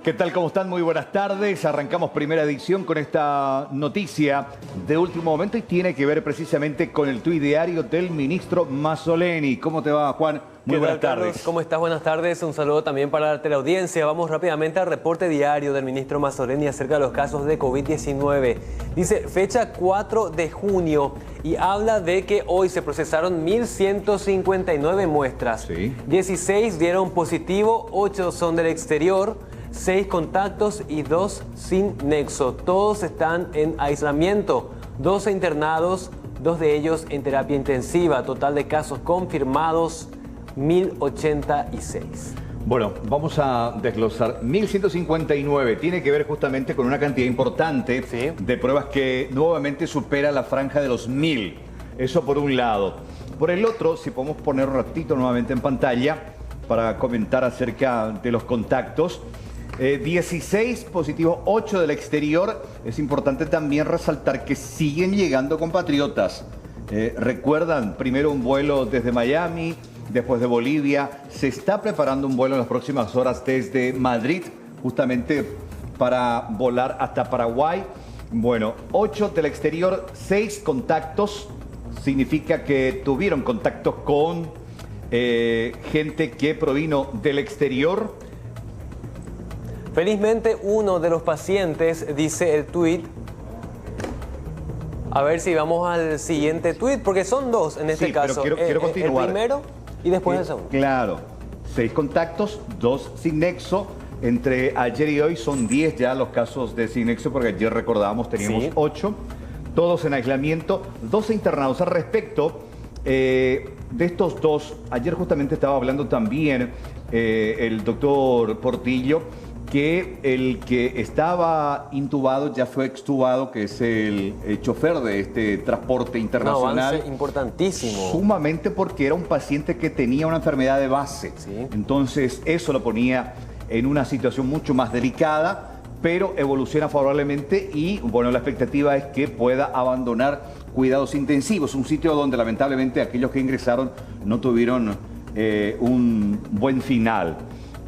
¿Qué tal? ¿Cómo están? Muy buenas tardes. Arrancamos primera edición con esta noticia de último momento y tiene que ver precisamente con el tuit diario del ministro Mazzoleni. ¿Cómo te va, Juan? Muy buenas tardes. Carlos? ¿Cómo estás? Buenas tardes. Un saludo también para la teleaudiencia. Vamos rápidamente al reporte diario del ministro Mazzoleni acerca de los casos de COVID-19. Dice fecha 4 de junio y habla de que hoy se procesaron 1.159 muestras. Sí. 16 dieron positivo, 8 son del exterior, 6 contactos y 2 sin nexo. Todos están en aislamiento. 12 internados, 2 de ellos en terapia intensiva. Total de casos confirmados, 1.086. Bueno, vamos a desglosar. 1.159 tiene que ver justamente con una cantidad importante de pruebas que nuevamente supera la franja de los 1.000. Eso por un lado. Por el otro, si podemos poner un ratito nuevamente en pantalla para comentar acerca de los contactos. 16 positivos, 8 del exterior. Es importante también resaltar que siguen llegando compatriotas. Recuerdan, primero un vuelo desde Miami, después de Bolivia. Se está preparando un vuelo en las próximas horas desde Madrid, justamente para volar hasta Paraguay. Bueno, 8 del exterior, 6 contactos. Significa que tuvieron contactos con gente que provino del exterior. Felizmente uno de los pacientes, dice el tuit. A ver si vamos al siguiente tuit, porque son dos en este caso. Pero quiero continuar. El primero y después el segundo. Claro, 6 contactos, 2 sin nexo. Entre ayer y hoy son 10 ya los casos de sin nexo, porque ayer recordábamos teníamos 8. Todos en aislamiento, 12 internados. Al respecto de estos dos, ayer justamente estaba hablando también el doctor Portillo, que el que estaba intubado ya fue extubado, que es el chofer de este transporte internacional. Un avance importantísimo. Sumamente, porque era un paciente que tenía una enfermedad de base. Sí. Entonces eso lo ponía en una situación mucho más delicada, pero evoluciona favorablemente y bueno, la expectativa es que pueda abandonar cuidados intensivos, un sitio donde lamentablemente aquellos que ingresaron no tuvieron un buen final.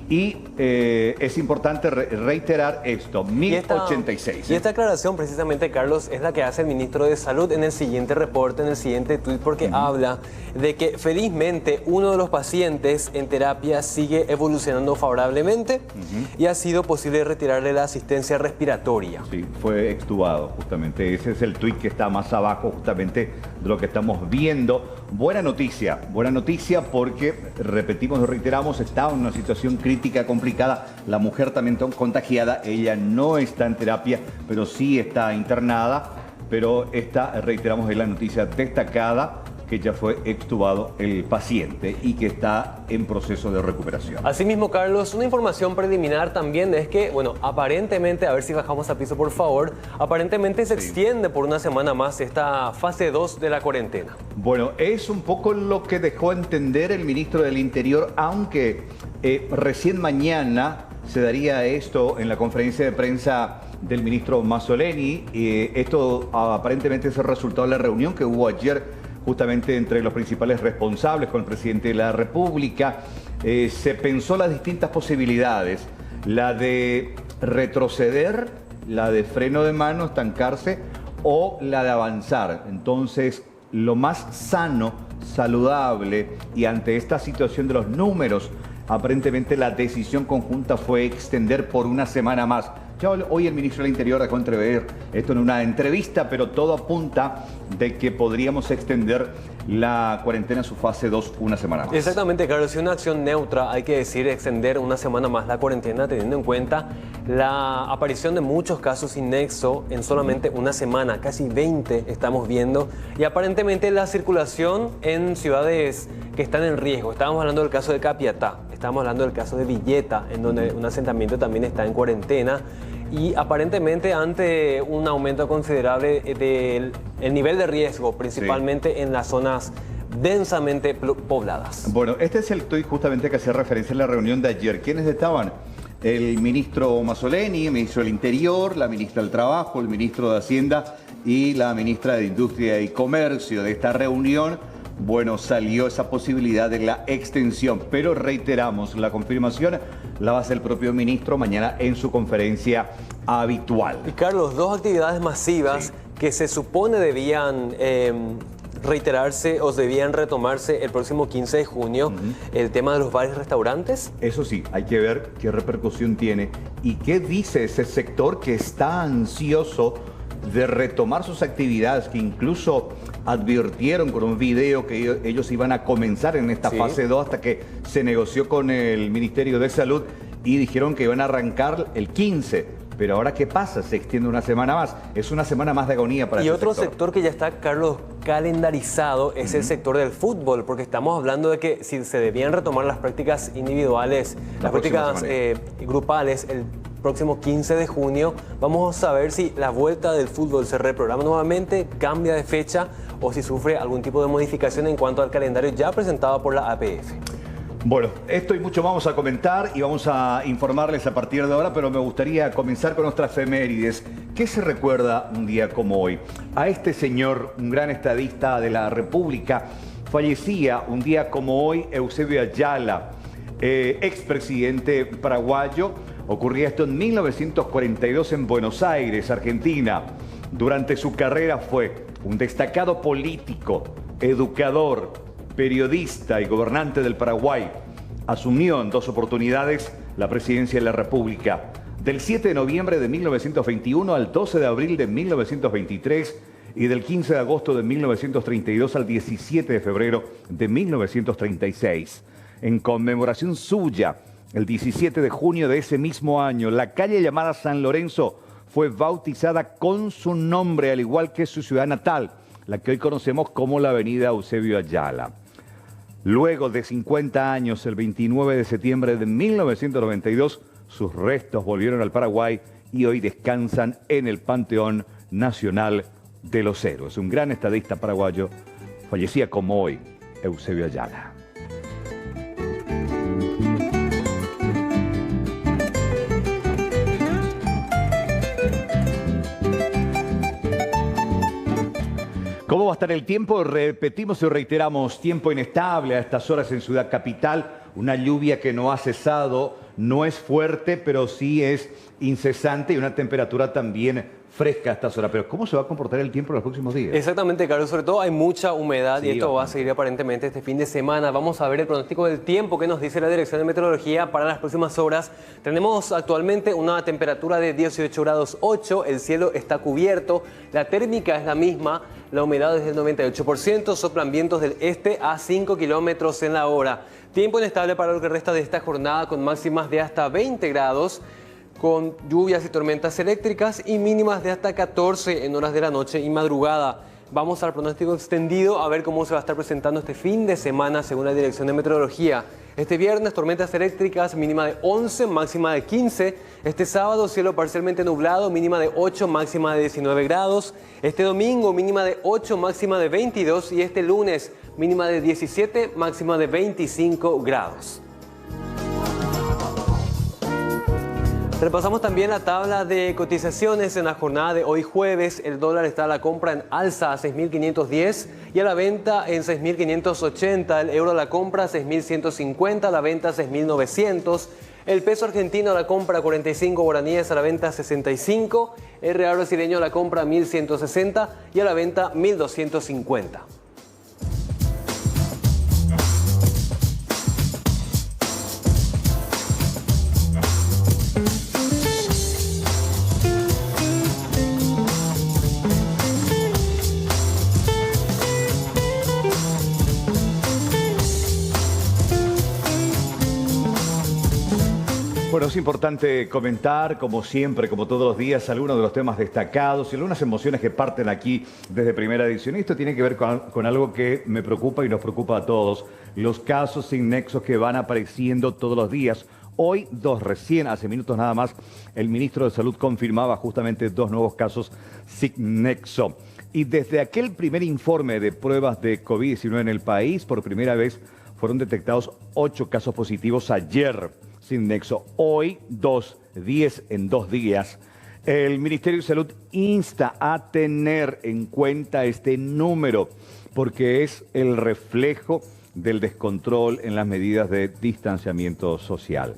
Y es importante reiterar esto, 1086. Y esta aclaración precisamente, Carlos, es la que hace el ministro de Salud en el siguiente reporte, en el siguiente tuit, porque habla de que felizmente uno de los pacientes en terapia sigue evolucionando favorablemente y ha sido posible retirarle la asistencia respiratoria. Sí, fue extubado justamente. Ese es el tuit que está más abajo justamente de lo que estamos viendo. Buena noticia porque, repetimos y reiteramos, está en una situación crítica, complicada. La mujer también contagiada, ella no está en terapia, pero sí está internada. Pero esta, reiteramos, es la noticia destacada, que ya fue extubado el paciente y que está en proceso de recuperación. Asimismo, Carlos, una información preliminar también es que, bueno, aparentemente, a ver si bajamos a piso por favor, aparentemente se extiende por una semana más esta fase 2 de la cuarentena. Bueno, es un poco lo que dejó entender el ministro del Interior, aunque recién mañana se daría esto en la conferencia de prensa del ministro Mazzoleni. Esto aparentemente es el resultado de la reunión que hubo ayer justamente entre los principales responsables con el presidente de la República. Se pensó las distintas posibilidades, la de retroceder, la de freno de mano, estancarse, o la de avanzar. Entonces, lo más sano, saludable, y ante esta situación de los números, aparentemente la decisión conjunta fue extender por una semana más. Ya hoy el ministro del Interior dejó entrever esto en una entrevista, pero todo apunta de que podríamos extender la cuarentena a su fase 2 una semana más. Exactamente, Carlos. Si una acción neutra, hay que decir extender una semana más la cuarentena, teniendo en cuenta la aparición de muchos casos sin nexo en solamente una semana, casi 20 estamos viendo, y aparentemente la circulación en ciudades que están en riesgo. Estábamos hablando del caso de Capiatá, estamos hablando del caso de Villeta, en donde un asentamiento también está en cuarentena. Y aparentemente ante un aumento considerable del nivel de riesgo, principalmente en las zonas densamente pobladas. Bueno, este es el tuit justamente que hacía referencia a la reunión de ayer. ¿Quiénes estaban? El ministro Mazzoleni, el ministro del Interior, la ministra del Trabajo, el ministro de Hacienda y la ministra de Industria y Comercio. De esta reunión, bueno, salió esa posibilidad de la extensión. Pero reiteramos, la confirmación la va a hacer el propio ministro mañana en su conferencia habitual. Y Carlos, dos actividades masivas que se supone debían reiterarse o debían retomarse el próximo 15 de junio, el tema de los bares y restaurantes. Eso sí, hay que ver qué repercusión tiene y qué dice ese sector que está ansioso de retomar sus actividades, que incluso advirtieron con un video que ellos iban a comenzar en esta fase 2 hasta que se negoció con el Ministerio de Salud y dijeron que iban a arrancar el 15. Pero ahora, ¿qué pasa? Se extiende una semana más. Es una semana más de agonía para ese otro sector que ya está, Carlos, calendarizado es el sector del fútbol, porque estamos hablando de que si se debían retomar las prácticas individuales, las prácticas grupales, el próximo 15 de junio, vamos a ver si la vuelta del fútbol se reprograma nuevamente, cambia de fecha o si sufre algún tipo de modificación en cuanto al calendario ya presentado por la APF. Bueno, esto y mucho vamos a comentar y vamos a informarles a partir de ahora, pero me gustaría comenzar con nuestras efemérides. ¿Qué se recuerda un día como hoy? A este señor, un gran estadista de la República, fallecía un día como hoy Eusebio Ayala, expresidente paraguayo. Ocurría esto en 1942 en Buenos Aires, Argentina. Durante su carrera fue un destacado político, educador, periodista y gobernante del Paraguay. Asumió en dos oportunidades la presidencia de la República. Del 7 de noviembre de 1921 al 12 de abril de 1923 y del 15 de agosto de 1932 al 17 de febrero de 1936. En conmemoración suya, el 17 de junio de ese mismo año, la calle llamada San Lorenzo fue bautizada con su nombre, al igual que su ciudad natal, la que hoy conocemos como la avenida Eusebio Ayala. Luego de 50 años, el 29 de septiembre de 1992, sus restos volvieron al Paraguay y hoy descansan en el Panteón Nacional de los Héroes. Un gran estadista paraguayo, fallecía como hoy, Eusebio Ayala. ¿Cómo va a estar el tiempo? Repetimos y reiteramos, tiempo inestable a estas horas en Ciudad Capital, una lluvia que no ha cesado, no es fuerte, pero sí es incesante y una temperatura también fresca a estas horas. Pero ¿cómo se va a comportar el tiempo en los próximos días? Exactamente, Carlos. Sobre todo hay mucha humedad y esto va a seguir aparentemente este fin de semana. Vamos a ver el pronóstico del tiempo que nos dice la Dirección de Meteorología para las próximas horas. Tenemos actualmente una temperatura de 18 grados 8, el cielo está cubierto, la térmica es la misma, la humedad es del 98%, soplan vientos del este a 5 kilómetros en la hora. Tiempo inestable para lo que resta de esta jornada con máximas de hasta 20 grados, con lluvias y tormentas eléctricas y mínimas de hasta 14 en horas de la noche y madrugada. Vamos al pronóstico extendido a ver cómo se va a estar presentando este fin de semana según la Dirección de Meteorología. Este viernes tormentas eléctricas, mínima de 11, máxima de 15. Este sábado cielo parcialmente nublado, mínima de 8, máxima de 19 grados. Este domingo mínima de 8, máxima de 22 y este lunes mínima de 17, máxima de 25 grados. Repasamos también la tabla de cotizaciones en la jornada de hoy jueves. El dólar está a la compra en alza a 6.510 y a la venta en 6.580. El euro a la compra 6.150, a la venta 6.900. El peso argentino a la compra 45 guaraníes, a la venta 65. El real brasileño a la compra 1.160 y a la venta 1.250. Bueno, es importante comentar, como siempre, como todos los días, algunos de los temas destacados y algunas emociones que parten aquí desde Primera Edición. Y esto tiene que ver con algo que me preocupa y nos preocupa a todos, los casos sin nexos que van apareciendo todos los días. Hoy, recién hace minutos nada más, el ministro de Salud confirmaba justamente 2 nuevos casos sin nexo. Y desde aquel primer informe de pruebas de COVID-19 en el país, por primera vez fueron detectados 8 casos positivos ayer sin nexo. Hoy, 10 en 2 días. El Ministerio de Salud insta a tener en cuenta este número porque es el reflejo del descontrol en las medidas de distanciamiento social.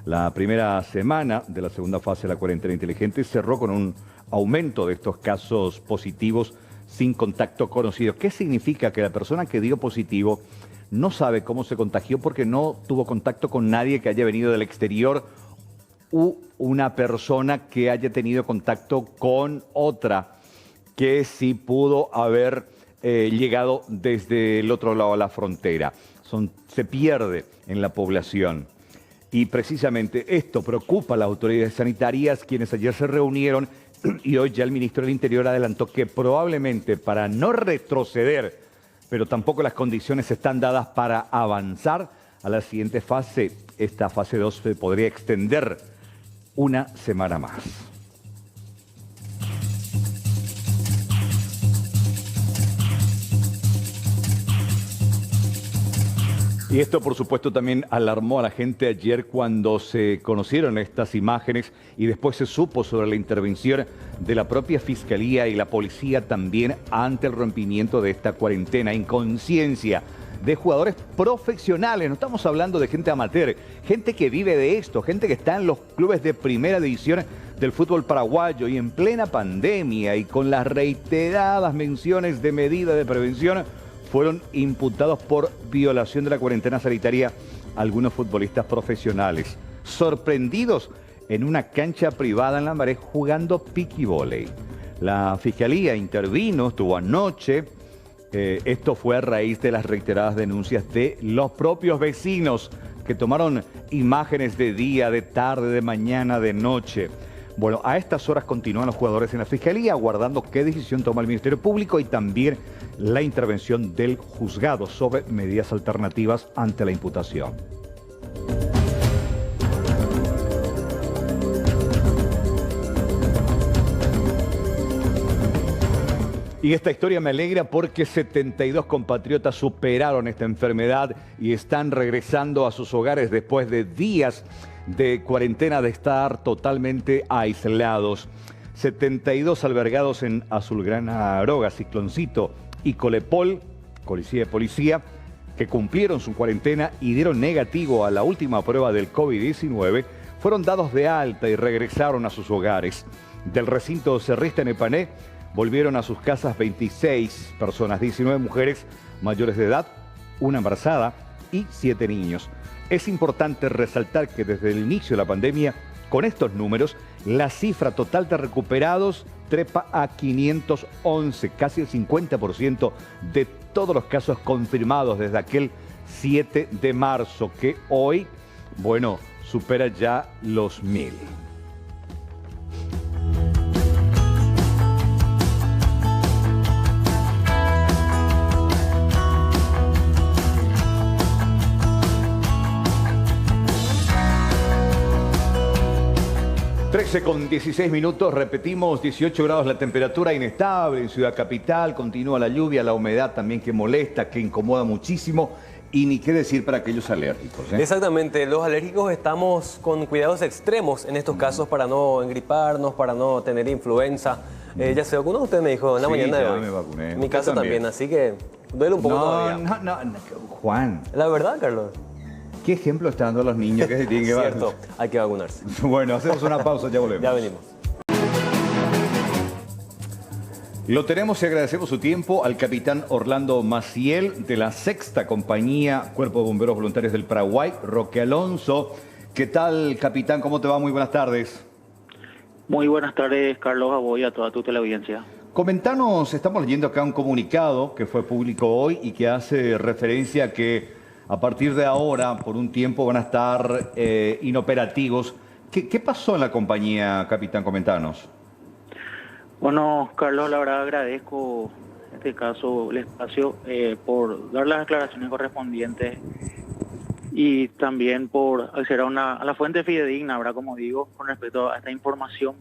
La primera semana de la segunda fase de la cuarentena inteligente cerró con un aumento de estos casos positivos sin contacto conocido. ¿Qué significa? Que la persona que dio positivo no sabe cómo se contagió porque no tuvo contacto con nadie que haya venido del exterior u una persona que haya tenido contacto con otra que sí pudo haber llegado desde el otro lado de la frontera. Se pierde en la población. Y precisamente esto preocupa a las autoridades sanitarias, quienes ayer se reunieron, y hoy ya el ministro del Interior adelantó que probablemente para no retroceder, pero tampoco las condiciones están dadas para avanzar a la siguiente fase, esta fase 2 se podría extender una semana más. Y esto, por supuesto, también alarmó a la gente ayer cuando se conocieron estas imágenes y después se supo sobre la intervención de la propia Fiscalía y la Policía también ante el rompimiento de esta cuarentena. Inconsciencia de jugadores profesionales, no estamos hablando de gente amateur, gente que vive de esto, gente que está en los clubes de primera división del fútbol paraguayo y en plena pandemia y con las reiteradas menciones de medida de prevención, fueron imputados por violación de la cuarentena sanitaria algunos futbolistas profesionales, sorprendidos en una cancha privada en Lambaré jugando piquivóley. La Fiscalía intervino, estuvo anoche. Esto fue a raíz de las reiteradas denuncias de los propios vecinos que tomaron imágenes de día, de tarde, de mañana, de noche. Bueno, a estas horas continúan los jugadores en la Fiscalía aguardando qué decisión toma el Ministerio Público y también la intervención del juzgado sobre medidas alternativas ante la imputación. Y esta historia me alegra porque 72 compatriotas superaron esta enfermedad y están regresando a sus hogares después de días de cuarentena, de estar totalmente aislados. 72 albergados en Azulgrana Aroga, Cicloncito y Colepol, policía, que cumplieron su cuarentena y dieron negativo a la última prueba del COVID-19, fueron dados de alta y regresaron a sus hogares. Del recinto cerrista en Epané, volvieron a sus casas 26 personas, 19 mujeres mayores de edad, una embarazada y 7 niños. Es importante resaltar que desde el inicio de la pandemia, con estos números, la cifra total de recuperados trepa a 511, casi el 50% de todos los casos confirmados desde aquel 7 de marzo, que hoy, bueno, supera ya los 1000. 13:16, repetimos, 18 grados la temperatura, inestable en Ciudad Capital, continúa la lluvia, la humedad también que molesta, que incomoda muchísimo, y ni qué decir para aquellos alérgicos, ¿eh? Exactamente, los alérgicos estamos con cuidados extremos en estos casos para no engriparnos, para no tener influenza. ¿Ya se vacunó? Usted me dijo en la mañana de hoy. Me vacuné. En mi caso también, así que duele un poco todavía. No, Juan. La verdad, Carlos. ¿Qué ejemplo están dando los niños que se tienen que vacunar? Cierto, hay que vacunarse. Bueno, hacemos una pausa, ya volvemos. Ya venimos. Lo tenemos y agradecemos su tiempo al capitán Orlando Maciel de la Sexta Compañía Cuerpo de Bomberos Voluntarios del Paraguay, Roque Alonso. ¿Qué tal, capitán? ¿Cómo te va? Muy buenas tardes. Muy buenas tardes, Carlos, a vos y a toda tu teleaudiencia. Comentanos, estamos leyendo acá un comunicado que fue público hoy y que hace referencia a que a partir de ahora, por un tiempo, van a estar inoperativos. ¿Qué pasó en la compañía, capitán? Comentanos. Bueno, Carlos, la verdad agradezco en este caso el espacio por dar las aclaraciones correspondientes y también por acceder a la fuente fidedigna, ¿verdad? Como digo, con respecto a esta información,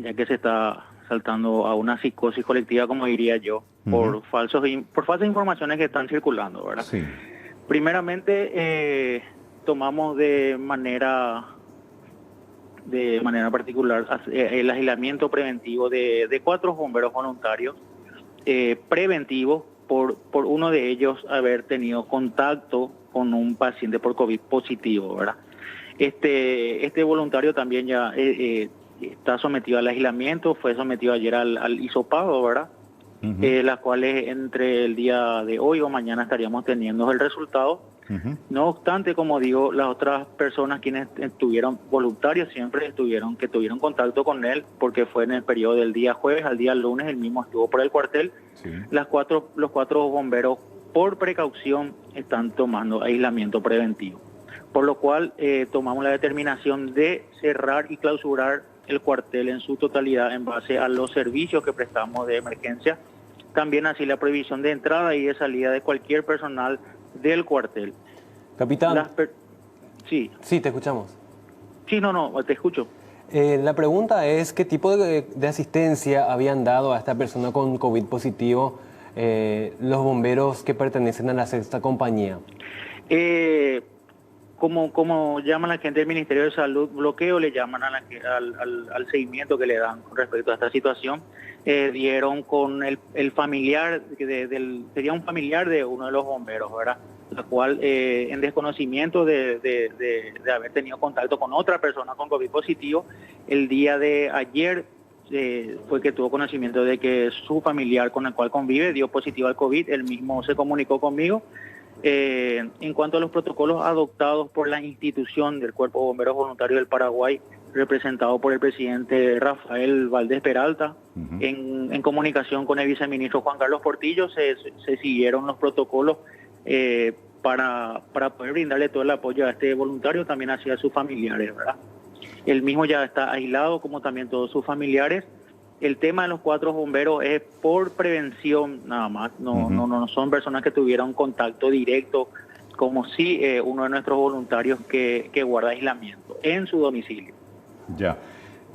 ya que se está saltando a una psicosis colectiva, como diría yo, por falsas informaciones que están circulando, ¿verdad? Sí. Primeramente, tomamos de manera particular el aislamiento preventivo de 4 bomberos voluntarios preventivos por uno de ellos haber tenido contacto con un paciente por COVID positivo, ¿verdad? Este voluntario también ya está sometido al aislamiento, fue sometido ayer al hisopado, ¿verdad? Las cuales entre el día de hoy o mañana estaríamos teniendo el resultado. No obstante, como digo, las otras personas quienes estuvieron voluntarios siempre que tuvieron contacto con él, porque fue en el periodo del día jueves al día lunes, él mismo estuvo por el cuartel. Sí. Los cuatro bomberos, por precaución, están tomando aislamiento preventivo. Por lo cual tomamos la determinación de cerrar y clausurar el cuartel en su totalidad en base a los servicios que prestamos de emergencia. También así la prohibición de entrada y de salida de cualquier personal del cuartel. Capitán. Sí. Sí, te escuchamos. Sí, no, te escucho. La pregunta es, ¿qué tipo de asistencia habían dado a esta persona con COVID positivo los bomberos que pertenecen a la sexta compañía? Como llaman la gente del Ministerio de Salud, bloqueo le llaman al seguimiento que le dan con respecto a esta situación. Dieron con el familiar, sería un familiar de uno de los bomberos, ¿verdad? La cual, en desconocimiento de haber tenido contacto con otra persona con COVID positivo, el día de ayer fue que tuvo conocimiento de que su familiar con el cual convive dio positivo al COVID, él mismo se comunicó conmigo. En cuanto a los protocolos adoptados por la institución del Cuerpo de Bomberos Voluntarios del Paraguay, representado por el presidente Rafael Valdés Peralta, en comunicación con el viceministro Juan Carlos Portillo, se siguieron los protocolos para poder brindarle todo el apoyo a este voluntario, también hacia sus familiares, ¿verdad? Él mismo ya está aislado, como también todos sus familiares. El tema de los 4 bomberos es por prevención nada más, no son personas que tuvieron contacto directo, como sí uno de nuestros voluntarios que guarda aislamiento en su domicilio. Ya.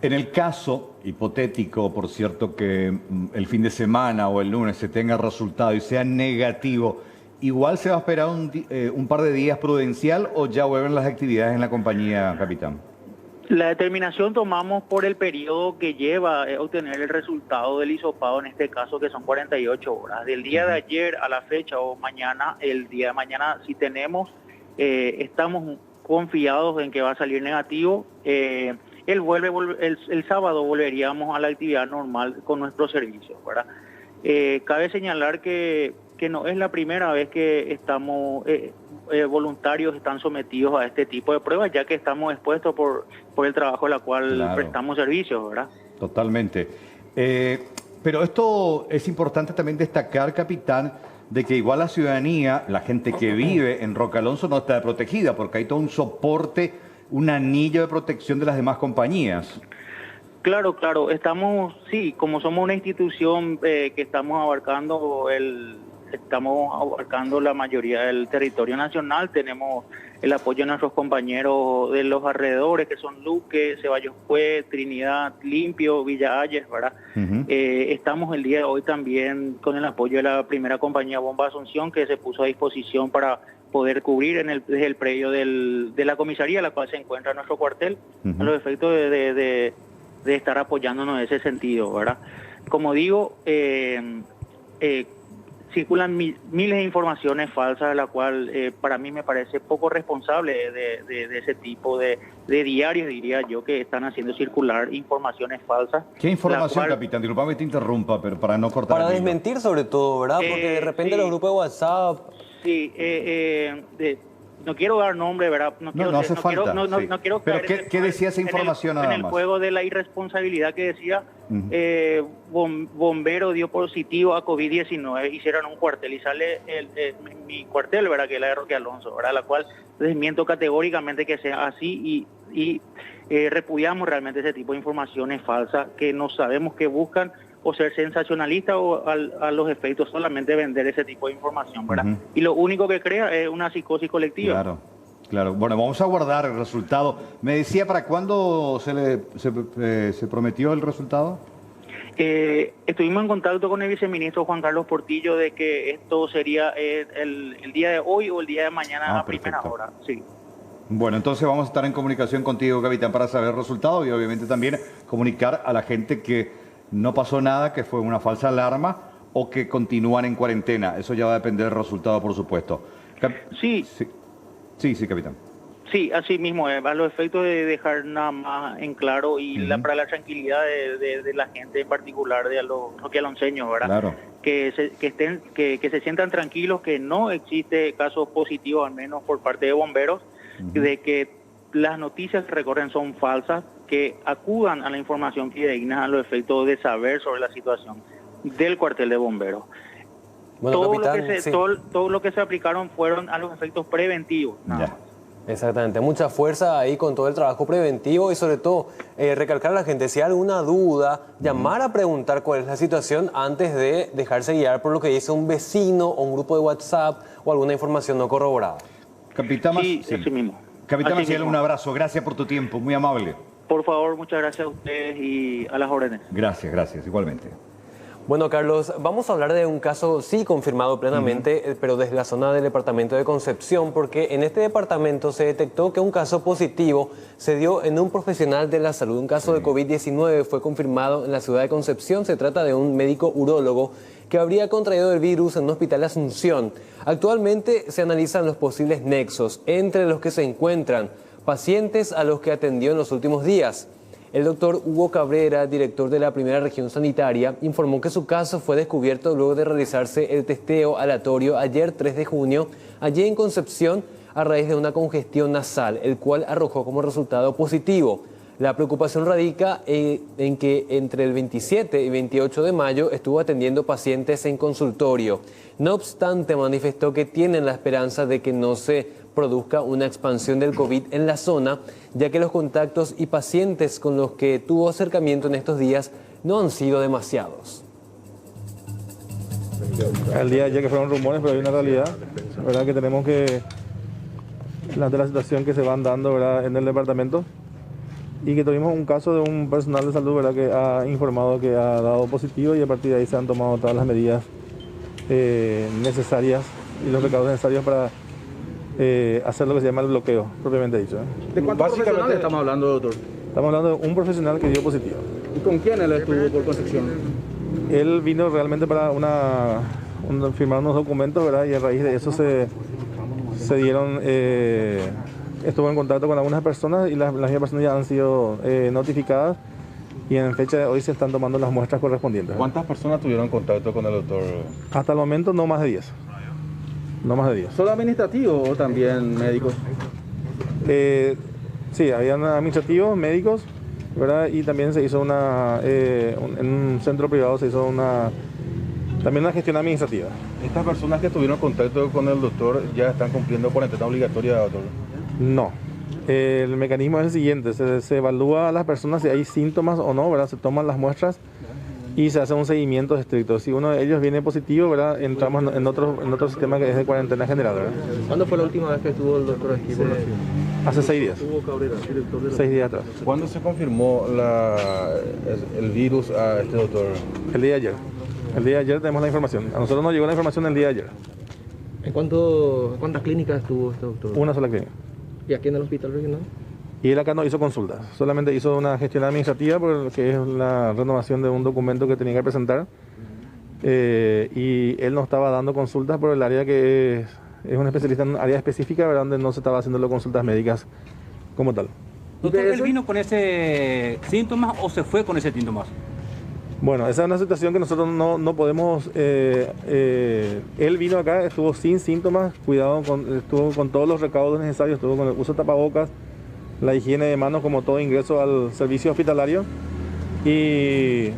En el caso hipotético, por cierto, que el fin de semana o el lunes se tenga resultado y sea negativo, ¿igual se va a esperar un par de días prudencial o ya vuelven las actividades en la compañía, capitán? La determinación tomamos por el periodo que lleva a obtener el resultado del hisopado, en este caso que son 48 horas. Del día de ayer a la fecha o mañana, el día de mañana si tenemos, estamos confiados en que va a salir negativo. El sábado volveríamos a la actividad normal con nuestros servicios, ¿verdad? Cabe señalar que no es la primera vez que estamos voluntarios están sometidos a este tipo de pruebas, ya que estamos expuestos por el trabajo a la cual prestamos servicios, ¿verdad? Totalmente. Pero esto es importante también destacar, capitán, de que igual la ciudadanía, la gente que vive en Roque Alonso no está protegida, porque hay todo un soporte, un anillo de protección de las demás compañías. Claro, estamos, sí, como somos una institución que estamos abarcando la mayoría del territorio nacional, tenemos el apoyo de nuestros compañeros de los alrededores, que son Luque, Ceballos Cue, Trinidad, Limpio, Villa Ayes, ¿verdad? Estamos el día de hoy también con el apoyo de la primera compañía Bomba Asunción, que se puso a disposición para poder cubrir desde el predio de la comisaría, la cual se encuentra en nuestro cuartel, a los efectos de estar apoyándonos en ese sentido, ¿verdad? Como digo, circulan miles de informaciones falsas, la cual para mí me parece poco responsable de ese tipo de diarios, diría yo, que están haciendo circular informaciones falsas. ¿Qué información, capitán? Disculpame que te interrumpa, pero para no cortar. Para desmentir sobre todo, ¿verdad? Porque de repente los grupos de WhatsApp... Sí, no quiero dar nombre, ¿verdad? No hace falta. No quiero pero ¿qué decía esa información nada más? En el juego de la irresponsabilidad que decía, bombero dio positivo a COVID-19, hicieron un cuartel y sale mi cuartel, ¿verdad? Que es la de Roque Alonso, ¿verdad? La cual desmiento categóricamente que sea así y repudiamos realmente ese tipo de informaciones falsas que no sabemos qué buscan, o ser sensacionalista o a los efectos solamente vender ese tipo de información, ¿verdad? Y lo único que crea es una psicosis colectiva. Claro. Bueno, vamos a guardar el resultado. ¿Me decía para cuándo se prometió el resultado? Estuvimos en contacto con el viceministro Juan Carlos Portillo de que esto sería el día de hoy o el día de mañana a primera hora. Sí. Bueno, entonces vamos a estar en comunicación contigo, capitán, para saber el resultado y obviamente también comunicar a la gente que no pasó nada, que fue una falsa alarma o que continúan en cuarentena. Eso ya va a depender del resultado, por supuesto. Sí. Sí, capitán. Sí, así mismo, a los efectos de dejar nada más en claro y para la tranquilidad de la gente en particular, de los roquialonceños, ¿verdad? Claro. Que se sientan tranquilos, que no existe casos positivos, al menos por parte de bomberos, de que las noticias que recorren son falsas, que acudan a la información fidedigna a los efectos de saber sobre la situación del cuartel de bomberos. Bueno, capitán, Todo lo que se aplicaron fueron a los efectos preventivos. Exactamente, mucha fuerza ahí con todo el trabajo preventivo y sobre todo recalcar a la gente, si hay alguna duda, llamar a preguntar cuál es la situación antes de dejarse guiar por lo que dice un vecino o un grupo de WhatsApp o alguna información no corroborada. Capitán, así mismo. Capitán Maciel, un abrazo, gracias por tu tiempo, muy amable. Por favor, muchas gracias a ustedes y a las órdenes. Gracias, igualmente. Bueno, Carlos, vamos a hablar de un caso sí confirmado plenamente, pero desde la zona del departamento de Concepción, porque en este departamento se detectó que un caso positivo se dio en un profesional de la salud. Un caso de COVID-19 fue confirmado en la ciudad de Concepción. Se trata de un médico urólogo que habría contraído el virus en un hospital de Asunción. Actualmente se analizan los posibles nexos entre los que se encuentran pacientes a los que atendió en los últimos días. El doctor Hugo Cabrera, director de la primera región sanitaria, informó que su caso fue descubierto luego de realizarse el testeo aleatorio ayer 3 de junio, allí en Concepción, a raíz de una congestión nasal, el cual arrojó como resultado positivo. La preocupación radica en que entre el 27 y 28 de mayo estuvo atendiendo pacientes en consultorio. No obstante, manifestó que tienen la esperanza de que no se produzca una expansión del COVID en la zona, ya que los contactos y pacientes con los que tuvo acercamiento en estos días no han sido demasiados. El día de ayer que fueron rumores, pero hay una realidad, ¿verdad? Que tenemos que, ante la situación que se van dando, ¿verdad?, en el departamento, y que tuvimos un caso de un personal de salud, ¿verdad?, que ha informado que ha dado positivo y a partir de ahí se han tomado todas las medidas necesarias y los recaudos necesarios para hacer lo que se llama el bloqueo, propiamente dicho. ¿De cuántos profesionales estamos hablando, doctor? Estamos hablando de un profesional que dio positivo. ¿Y con quién él estuvo por Concepción? Él vino realmente para firmar unos documentos, ¿verdad? Y a raíz de eso se dieron, estuvo en contacto con algunas personas y las mismas personas ya han sido notificadas y en fecha de hoy se están tomando las muestras correspondientes. ¿Cuántas personas tuvieron contacto con el doctor? Hasta el momento no más de 10. No más de 10. ¿Solo administrativo o también médicos? Sí, habían administrativos, médicos, ¿verdad? Y también se hizo en un centro privado se hizo también una gestión administrativa. ¿Estas personas que tuvieron contacto con el doctor ya están cumpliendo cuarentena obligatoria, doctor? No. El mecanismo es el siguiente, se evalúa a las personas si hay síntomas o no, ¿verdad? Se toman las muestras y se hace un seguimiento estricto. Si uno de ellos viene positivo, ¿verdad?, entramos en otro sistema que es de cuarentena general, ¿verdad? ¿Cuándo fue la última vez que estuvo el doctor aquí por la ciudad? Hace 6 días. Hugo Cabrera, director de la... 6 días atrás. ¿Cuándo se confirmó el virus a este doctor? El día de ayer. El día de ayer tenemos la información. A nosotros nos llegó la información el día de ayer. ¿En cuántas clínicas estuvo este doctor? Una sola clínica. ¿Y aquí en el hospital regional? Y él acá no hizo consultas, solamente hizo una gestión administrativa porque es la renovación de un documento que tenía que presentar. Y él no estaba dando consultas por el área que es un especialista en un área específica, ¿verdad?, donde no se estaba haciendo consultas médicas como tal. Doctor, ¿él vino con ese síntoma o se fue con ese síntoma? Bueno, esa es una situación que nosotros no podemos... él vino acá, estuvo sin síntomas, estuvo con todos los recaudos necesarios, estuvo con el uso de tapabocas, la higiene de manos como todo ingreso al servicio hospitalario y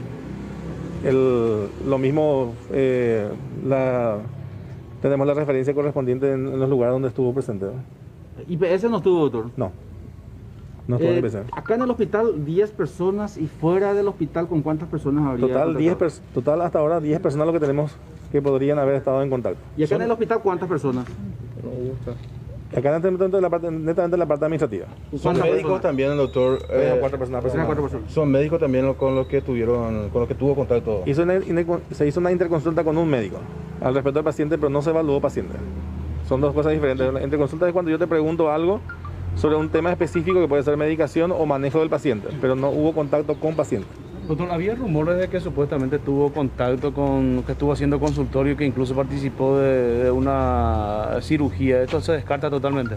lo mismo, tenemos la referencia correspondiente en los lugares donde estuvo presente. ¿IPS no estuvo, doctor? No estuvo en IPS. Acá en el hospital 10 personas y fuera del hospital, ¿con cuántas personas habría? Total hasta ahora 10 personas lo que tenemos que podrían haber estado en contacto. ¿Y acá en el hospital cuántas personas? Acá netamente la parte administrativa. ¿Son médicos también, el doctor? 4 personas. ¿Son médicos también con los que tuvo contacto? Se hizo una interconsulta con un médico al respecto del paciente, pero no se evaluó paciente. Son dos cosas diferentes. La interconsulta es cuando yo te pregunto algo sobre un tema específico que puede ser medicación o manejo del paciente, pero no hubo contacto con paciente. Doctor, había rumores de que supuestamente tuvo contacto con, que estuvo haciendo consultorio, que incluso participó de una cirugía. ¿Esto se descarta totalmente?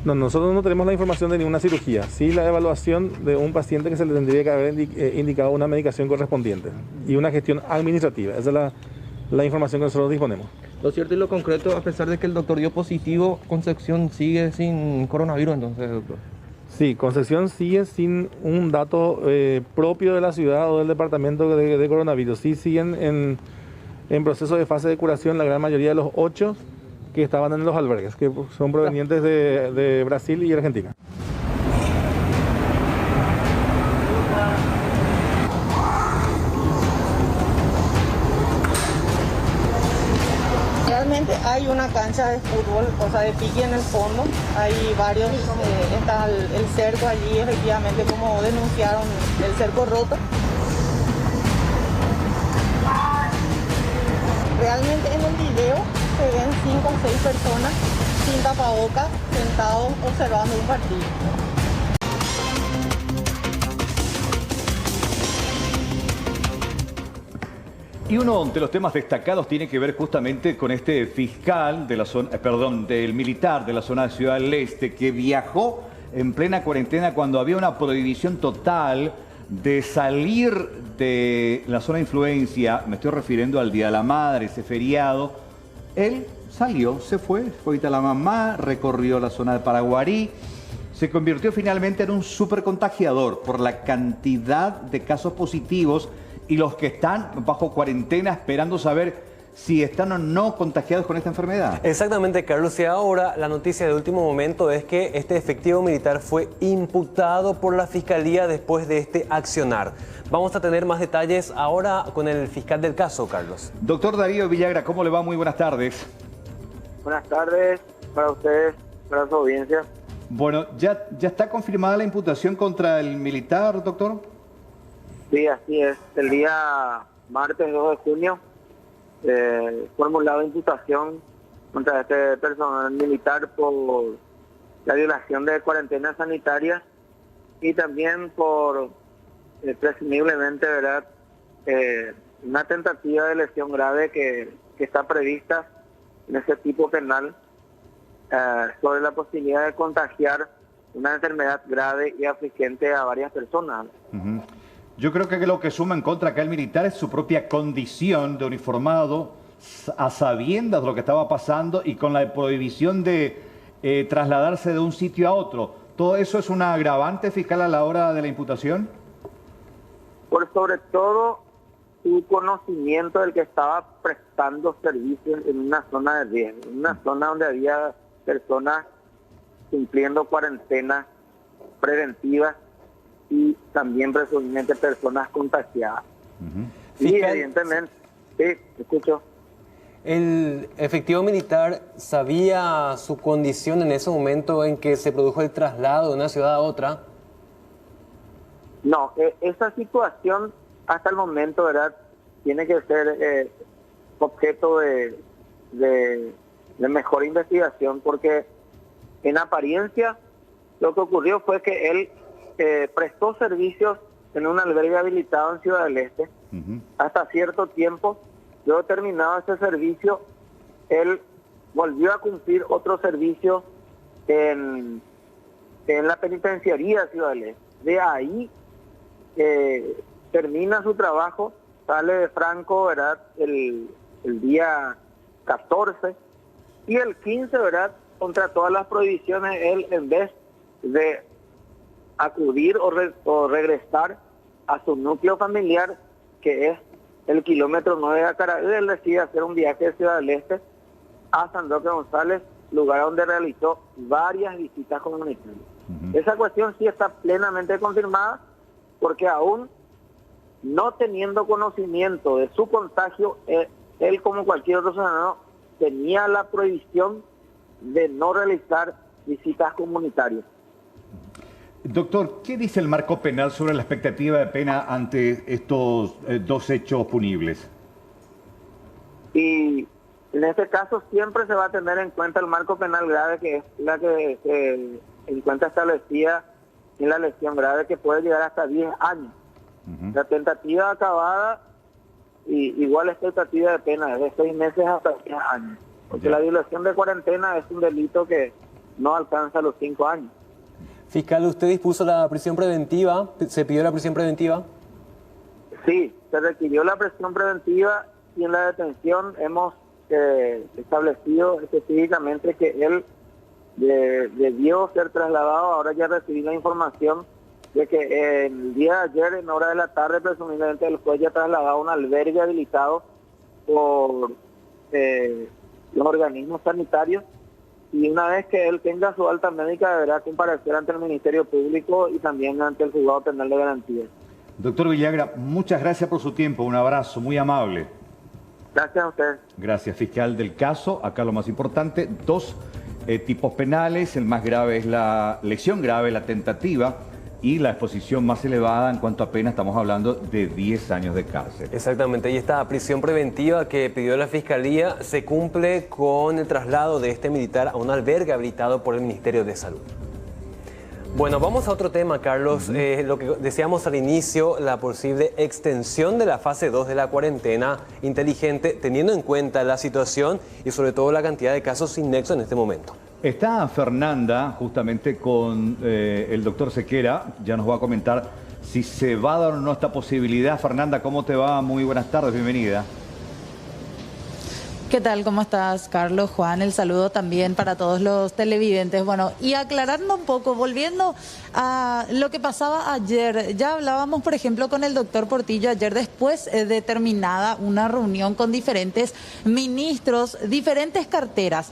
No, nosotros no tenemos la información de ninguna cirugía, sí la evaluación de un paciente que se le tendría que haber indicado una medicación correspondiente y una gestión administrativa. Esa es la información que nosotros disponemos. Lo cierto y lo concreto, a pesar de que el doctor dio positivo, Concepción sigue sin coronavirus entonces, doctor. Sí, Concepción sigue sin un dato propio de la ciudad o del departamento de coronavirus. Sí siguen en proceso de fase de curación la gran mayoría de los 8 que estaban en los albergues, que son provenientes de Brasil y Argentina. Realmente hay una cancha de fútbol, o sea, de pique en el fondo, hay varios, está el cerco allí, efectivamente, como denunciaron, el cerco roto. Realmente en el video se ven 5 o 6 personas sin tapabocas sentados observando un partido. Y uno de los temas destacados tiene que ver justamente con este fiscal de la zona, del militar de la zona de Ciudad del Este, que viajó en plena cuarentena cuando había una prohibición total de salir de la zona de influencia. Me estoy refiriendo al Día de la Madre, ese feriado. Él salió, se fue a la mamá, recorrió la zona de Paraguarí, se convirtió finalmente en un supercontagiador por la cantidad de casos positivos y los que están bajo cuarentena esperando saber si están o no contagiados con esta enfermedad. Exactamente, Carlos. Y ahora la noticia de último momento es que este efectivo militar fue imputado por la Fiscalía después de este accionar. Vamos a tener más detalles ahora con el fiscal del caso, Carlos. Doctor Darío Villagra, ¿cómo le va? Muy buenas tardes. Buenas tardes para ustedes, para su audiencia. Bueno, ¿ya está confirmada la imputación contra el militar, doctor? Sí, así es. El día martes 2 de junio formulado imputación contra este personal militar por la violación de cuarentenas sanitarias y también por presumiblemente, ¿verdad?, una tentativa de lesión grave que está prevista en ese tipo penal sobre la posibilidad de contagiar una enfermedad grave y afligente a varias personas. Uh-huh. Yo creo que lo que suma en contra acá el militar es su propia condición de uniformado, a sabiendas de lo que estaba pasando y con la prohibición de trasladarse de un sitio a otro. ¿Todo eso es un agravante, fiscal, a la hora de la imputación? Por sobre todo su conocimiento del que estaba prestando servicios en una zona de riesgo, en una zona donde había personas cumpliendo cuarentenas preventivas y también presumiblemente personas contagiadas. Uh-huh. Y evidentemente, sí, escucho. ¿El efectivo militar sabía su condición en ese momento en que se produjo el traslado de una ciudad a otra? No, esa situación hasta el momento, ¿verdad?, tiene que ser objeto de mejor investigación, porque en apariencia lo que ocurrió fue que él prestó servicios en un albergue habilitado en Ciudad del Este. Uh-huh. Hasta cierto tiempo, luego terminado ese servicio, él volvió a cumplir otro servicio en la penitenciaría de Ciudad del Este. De ahí termina su trabajo, sale de Franco, ¿verdad?, el día 14, y el 15, ¿verdad?, contra todas las prohibiciones, él, en vez de acudir o regresar a su núcleo familiar, que es el kilómetro 9 de Acaraí, él decide hacer un viaje de Ciudad del Este a San Roque González, lugar donde realizó varias visitas comunitarias. Uh-huh. Esa cuestión sí está plenamente confirmada, porque aún no teniendo conocimiento de su contagio, él, como cualquier otro ciudadano, tenía la prohibición de no realizar visitas comunitarias. Doctor, ¿qué dice el marco penal sobre la expectativa de pena ante estos dos hechos punibles? Y en este caso siempre se va a tener en cuenta el marco penal grave, que es la que se encuentra establecida en la lesión grave, que puede llegar hasta 10 años. La tentativa acabada y igual expectativa de pena es de 6 meses hasta 10 años. Porque la violación de cuarentena es un delito que no alcanza los 5 años. Fiscal, ¿usted dispuso la prisión preventiva? ¿Se pidió la prisión preventiva? Sí, se requirió la prisión preventiva y en la detención hemos establecido específicamente que él debió ser trasladado. Ahora ya recibí la información de que el día de ayer, en hora de la tarde, presumiblemente el juez ya trasladado a un albergue habilitado por los organismos sanitarios, y una vez que él tenga su alta médica deberá comparecer ante el Ministerio Público y también ante el Juzgado Penal de Garantías. Doctor Villagra, muchas gracias por su tiempo, un abrazo, muy amable. Gracias a usted. Gracias, fiscal del caso. Acá lo más importante, 2 tipos penales, el más grave es la lesión grave, la tentativa, y la exposición más elevada en cuanto a pena, estamos hablando de 10 años de cárcel. Exactamente, y esta prisión preventiva que pidió la Fiscalía se cumple con el traslado de este militar a un albergue habilitado por el Ministerio de Salud. Bueno, vamos a otro tema, Carlos. Lo que decíamos al inicio, la posible extensión de la fase 2 de la cuarentena inteligente, teniendo en cuenta la situación y sobre todo la cantidad de casos sin nexo en este momento. Está Fernanda justamente con el doctor Sequera, ya nos va a comentar si se va a dar o no esta posibilidad. Fernanda, ¿cómo te va? Muy buenas tardes, bienvenida. ¿Qué tal? ¿Cómo estás, Carlos? Juan, el saludo también para todos los televidentes. Bueno, y aclarando un poco, volviendo a lo que pasaba ayer, ya hablábamos, por ejemplo, con el doctor Portillo ayer después de terminada una reunión con diferentes ministros, diferentes carteras.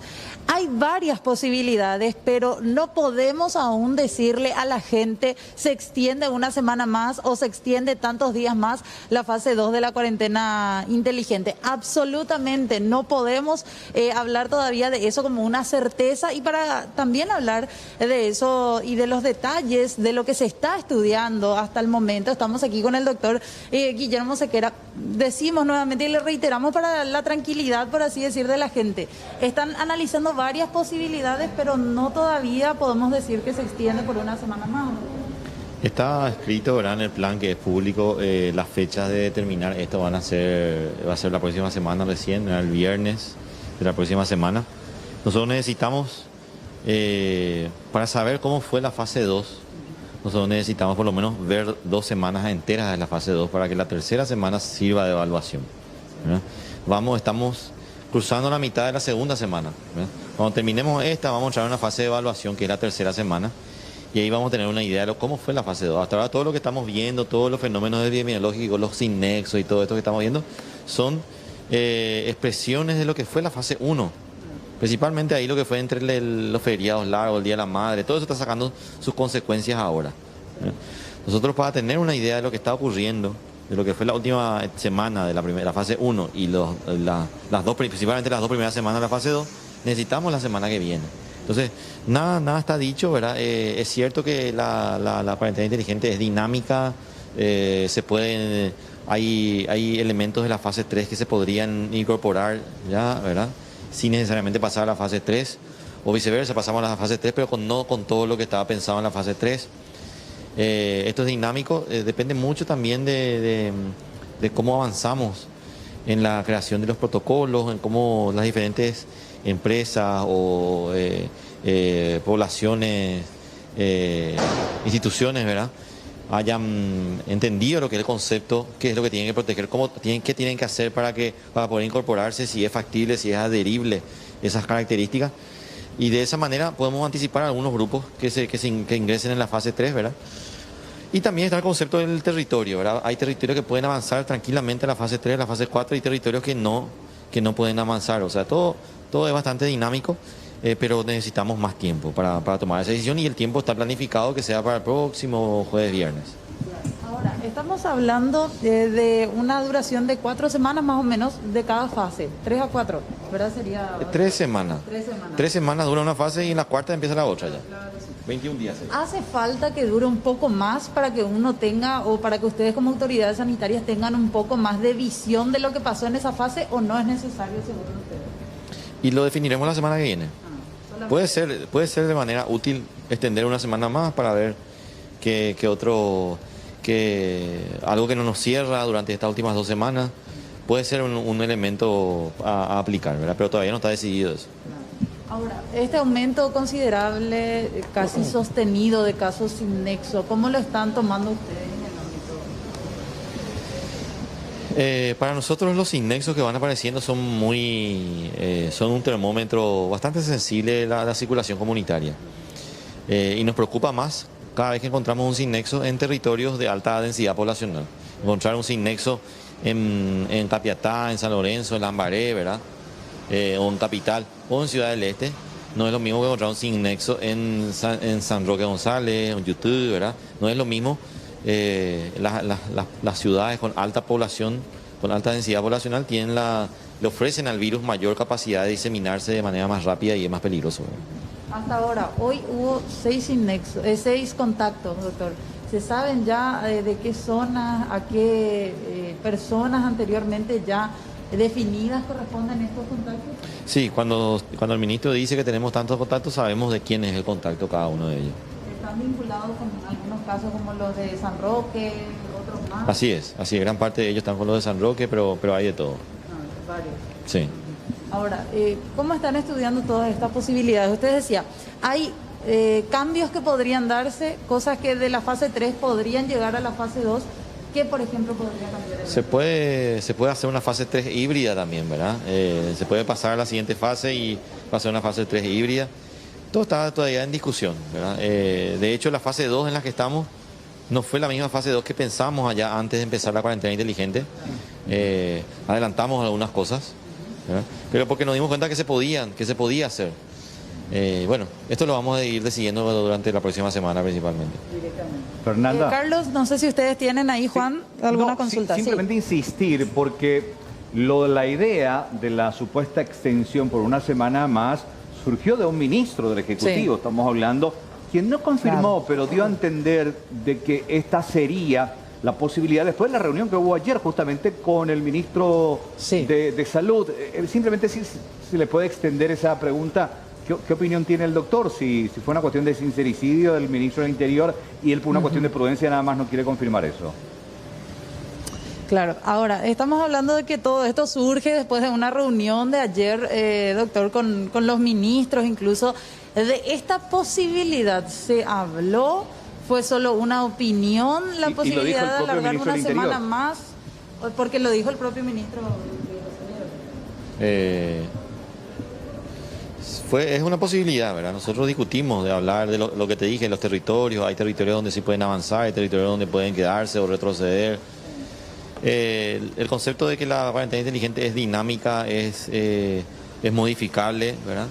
Hay varias posibilidades, pero no podemos aún decirle a la gente se extiende una semana más o se extiende tantos días más la fase 2 de la cuarentena inteligente. Absolutamente no podemos hablar todavía de eso como una certeza, y para también hablar de eso y de los detalles de lo que se está estudiando hasta el momento, estamos aquí con el doctor Guillermo Sequera. Decimos nuevamente y le reiteramos para la tranquilidad, por así decir, de la gente. Están analizando varias posibilidades, pero no todavía podemos decir que se extiende por una semana más. Está escrito, ¿verdad?, en el plan que es público, las fechas de determinar esto va a ser la próxima semana recién, el viernes de la próxima semana. Nosotros necesitamos, para saber cómo fue la fase 2, nosotros necesitamos por lo menos ver 2 semanas enteras de la fase 2 para que la tercera semana sirva de evaluación, ¿verdad? Estamos cruzando la mitad de la segunda semana, ¿verdad? Cuando terminemos esta vamos a entrar en una fase de evaluación que es la tercera semana. Y ahí vamos a tener una idea de cómo fue la fase 2. Hasta ahora todo lo que estamos viendo, todos los fenómenos epidemiológicos, los sin nexo y todo esto que estamos viendo, son expresiones de lo que fue la fase 1. Principalmente ahí lo que fue entre los feriados largos, el Día de la Madre, todo eso está sacando sus consecuencias ahora. Nosotros, para tener una idea de lo que está ocurriendo, de lo que fue la última semana de la fase 1 y principalmente las 2 primeras semanas de la fase 2, necesitamos la semana que viene. Entonces, nada está dicho, ¿verdad? Es cierto que la cuarentena inteligente es dinámica, hay elementos de la fase 3 que se podrían incorporar ya, ¿verdad?, sin necesariamente pasar a la fase 3, o viceversa, pasamos a la fase 3, pero no con todo lo que estaba pensado en la fase 3. Esto es dinámico, depende mucho también de cómo avanzamos en la creación de los protocolos, en cómo las diferentes empresas o poblaciones, instituciones, ¿verdad?, hayan entendido lo que es el concepto, qué es lo que tienen que proteger, qué tienen que hacer para poder incorporarse, si es factible, si es adherible esas características. Y de esa manera podemos anticipar algunos grupos que ingresen en la fase 3, ¿verdad? Y también está el concepto del territorio, ¿verdad? Hay territorios que pueden avanzar tranquilamente a la fase 3, a la fase 4, y territorios que no pueden avanzar. O sea, todo es bastante dinámico, pero necesitamos más tiempo para tomar esa decisión, y el tiempo está planificado que sea para el próximo jueves, viernes. Ahora, estamos hablando de una duración de 4 semanas más o menos de cada fase, 3 a 4, ¿verdad? Sería 3 semanas. 3 semanas. 3 semanas dura una fase y en la cuarta empieza la otra ya. Claro, sí. 21 días. ¿Hace falta que dure un poco más para que uno tenga, o para que ustedes como autoridades sanitarias tengan un poco más de visión de lo que pasó en esa fase, o no es necesario según ustedes? Y lo definiremos la semana que viene. Puede ser de manera útil extender una semana más para ver qué que algo que no nos cierra durante estas últimas 2 semanas puede ser un elemento a aplicar, ¿verdad? Pero todavía no está decidido eso. Ahora, este aumento considerable, casi sostenido de casos sin nexo, ¿cómo lo están tomando ustedes en el ámbito? Para nosotros los sin nexos que van apareciendo son son un termómetro bastante sensible de la circulación comunitaria. Y nos preocupa más cada vez que encontramos un sin nexo en territorios de alta densidad poblacional. Encontrar un sin nexo en Capiatá, en San Lorenzo, en Lambaré, ¿verdad? O en Capital, o en Ciudad del Este, no es lo mismo que encontrar un sin nexo en San Roque González, en YouTube, ¿verdad? No es lo mismo las ciudades con alta población, con alta densidad poblacional, le ofrecen al virus mayor capacidad de diseminarse de manera más rápida y es más peligroso, ¿verdad? Hasta ahora, hoy hubo 6 contactos, doctor. ¿Se saben ya de qué zonas, a qué personas anteriormente ya definidas corresponden estos contactos? Sí, cuando el ministro dice que tenemos tantos contactos, sabemos de quién es el contacto cada uno de ellos. ¿Están vinculados con algunos casos como los de San Roque, otros más? Así es, gran parte de ellos están con los de San Roque, pero hay de todo. Varios. Sí. Ahora, ¿cómo están estudiando todas estas posibilidades? Usted decía, hay cambios que podrían darse, cosas que de la fase 3 podrían llegar a la fase 2. ¿Qué, por ejemplo, podría cambiar? Se puede hacer una fase 3 híbrida también, ¿verdad? Se puede pasar a la siguiente fase y pasar a una fase 3 híbrida. Todo está todavía en discusión, ¿verdad? De hecho, la fase 2 en la que estamos no fue la misma fase 2 que pensamos allá antes de empezar la cuarentena inteligente. Adelantamos algunas cosas, ¿verdad? Pero porque nos dimos cuenta que se podía hacer. Bueno, esto lo vamos a ir decidiendo durante la próxima semana principalmente. Fernanda. Carlos, no sé si ustedes tienen ahí, Juan, alguna consulta. Simplemente insistir, porque la idea de la supuesta extensión por una semana más surgió de un ministro del Ejecutivo, estamos hablando, quien no confirmó, pero dio a entender de que esta sería la posibilidad, después de la reunión que hubo ayer justamente con el ministro de Salud. Simplemente si le puede extender esa pregunta. ¿Qué opinión tiene el doctor? Si fue una cuestión de sincericidio del ministro del Interior y él por una cuestión de prudencia nada más no quiere confirmar eso. Claro, ahora estamos hablando de que todo esto surge después de una reunión de ayer, doctor, con los ministros, incluso de esta posibilidad. ¿Se habló? ¿Fue solo una opinión la posibilidad de alargar una semana más? Porque lo dijo el propio ministro. Es una posibilidad, ¿verdad? Nosotros discutimos de hablar de lo que te dije, los territorios. Hay territorios donde sí pueden avanzar, hay territorios donde pueden quedarse o retroceder. El concepto de que la cuarentena inteligente es dinámica, es modificable, ¿verdad?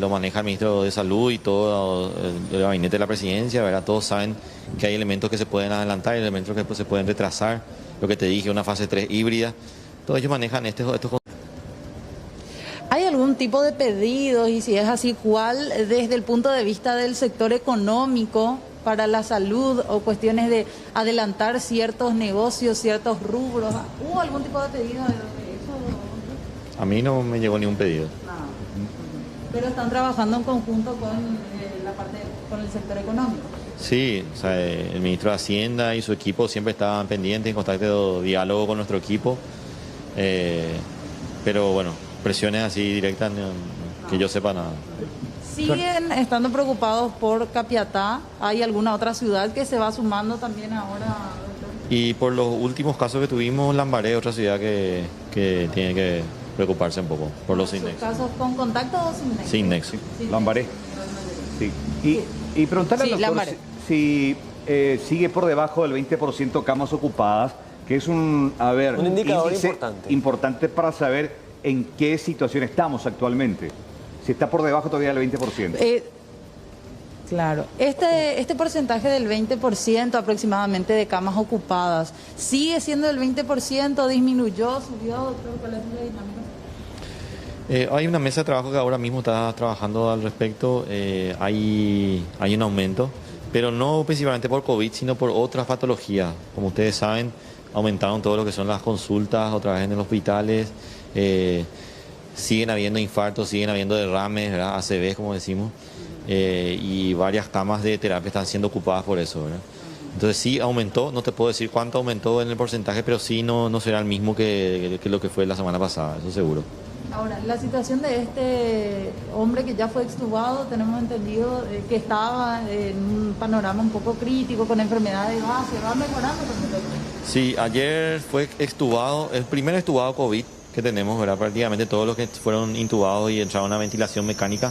Lo maneja el ministro de Salud y todo el gabinete de la presidencia, ¿verdad? Todos saben que hay elementos que se pueden adelantar, elementos que se pueden retrasar. Lo que te dije, una fase 3 híbrida. Todos ellos manejan estos conceptos. ¿Hay algún tipo de pedidos y si es así, cuál desde el punto de vista del sector económico para la salud o cuestiones de adelantar ciertos negocios, ciertos rubros? ¿Hubo algún tipo de pedido de eso? A mí no me llegó ningún pedido. Pero están trabajando en conjunto con con el sector económico. Sí, o sea, el ministro de Hacienda y su equipo siempre estaban pendientes, en constante diálogo con nuestro equipo. Pero bueno, presiones así directas, que yo sepa nada. ¿Siguen estando preocupados por Capiatá? ¿Hay alguna otra ciudad que se va sumando también ahora, doctor? Y por los últimos casos que tuvimos, Lambaré, otra ciudad que tiene que preocuparse un poco por los sin nexo. ¿Casos con contacto o sin nexo? Sin nexo. Lambaré. Sí. Y preguntarle al doctor si sigue por debajo del 20% camas ocupadas, que es un indicador importante para saber en qué situación estamos actualmente. Si está por debajo todavía del 20%. Claro. Este porcentaje del 20% aproximadamente de camas ocupadas, ¿sigue siendo del 20%? ¿Disminuyó? ¿Subió? Doctor, ¿cuál es la dinámica? Hay una mesa de trabajo que ahora mismo está trabajando al respecto. Hay un aumento, pero no principalmente por COVID, sino por otras patologías. Como ustedes saben, aumentaron todo lo que son las consultas otra vez en los hospitales. Siguen habiendo infartos, siguen habiendo derrames, ¿verdad? ACVs, como decimos, y varias camas de terapia están siendo ocupadas por eso, ¿verdad? Entonces sí aumentó, no te puedo decir cuánto aumentó en el porcentaje, pero sí no será el mismo que lo que fue la semana pasada, eso seguro. Ahora, la situación de este hombre que ya fue extubado, tenemos entendido que estaba en un panorama un poco crítico, con enfermedades de base, ¿va mejorando? Sí, ayer fue extubado, el primer extubado COVID que tenemos, ¿verdad? Prácticamente todos los que fueron intubados y entraron a ventilación mecánica,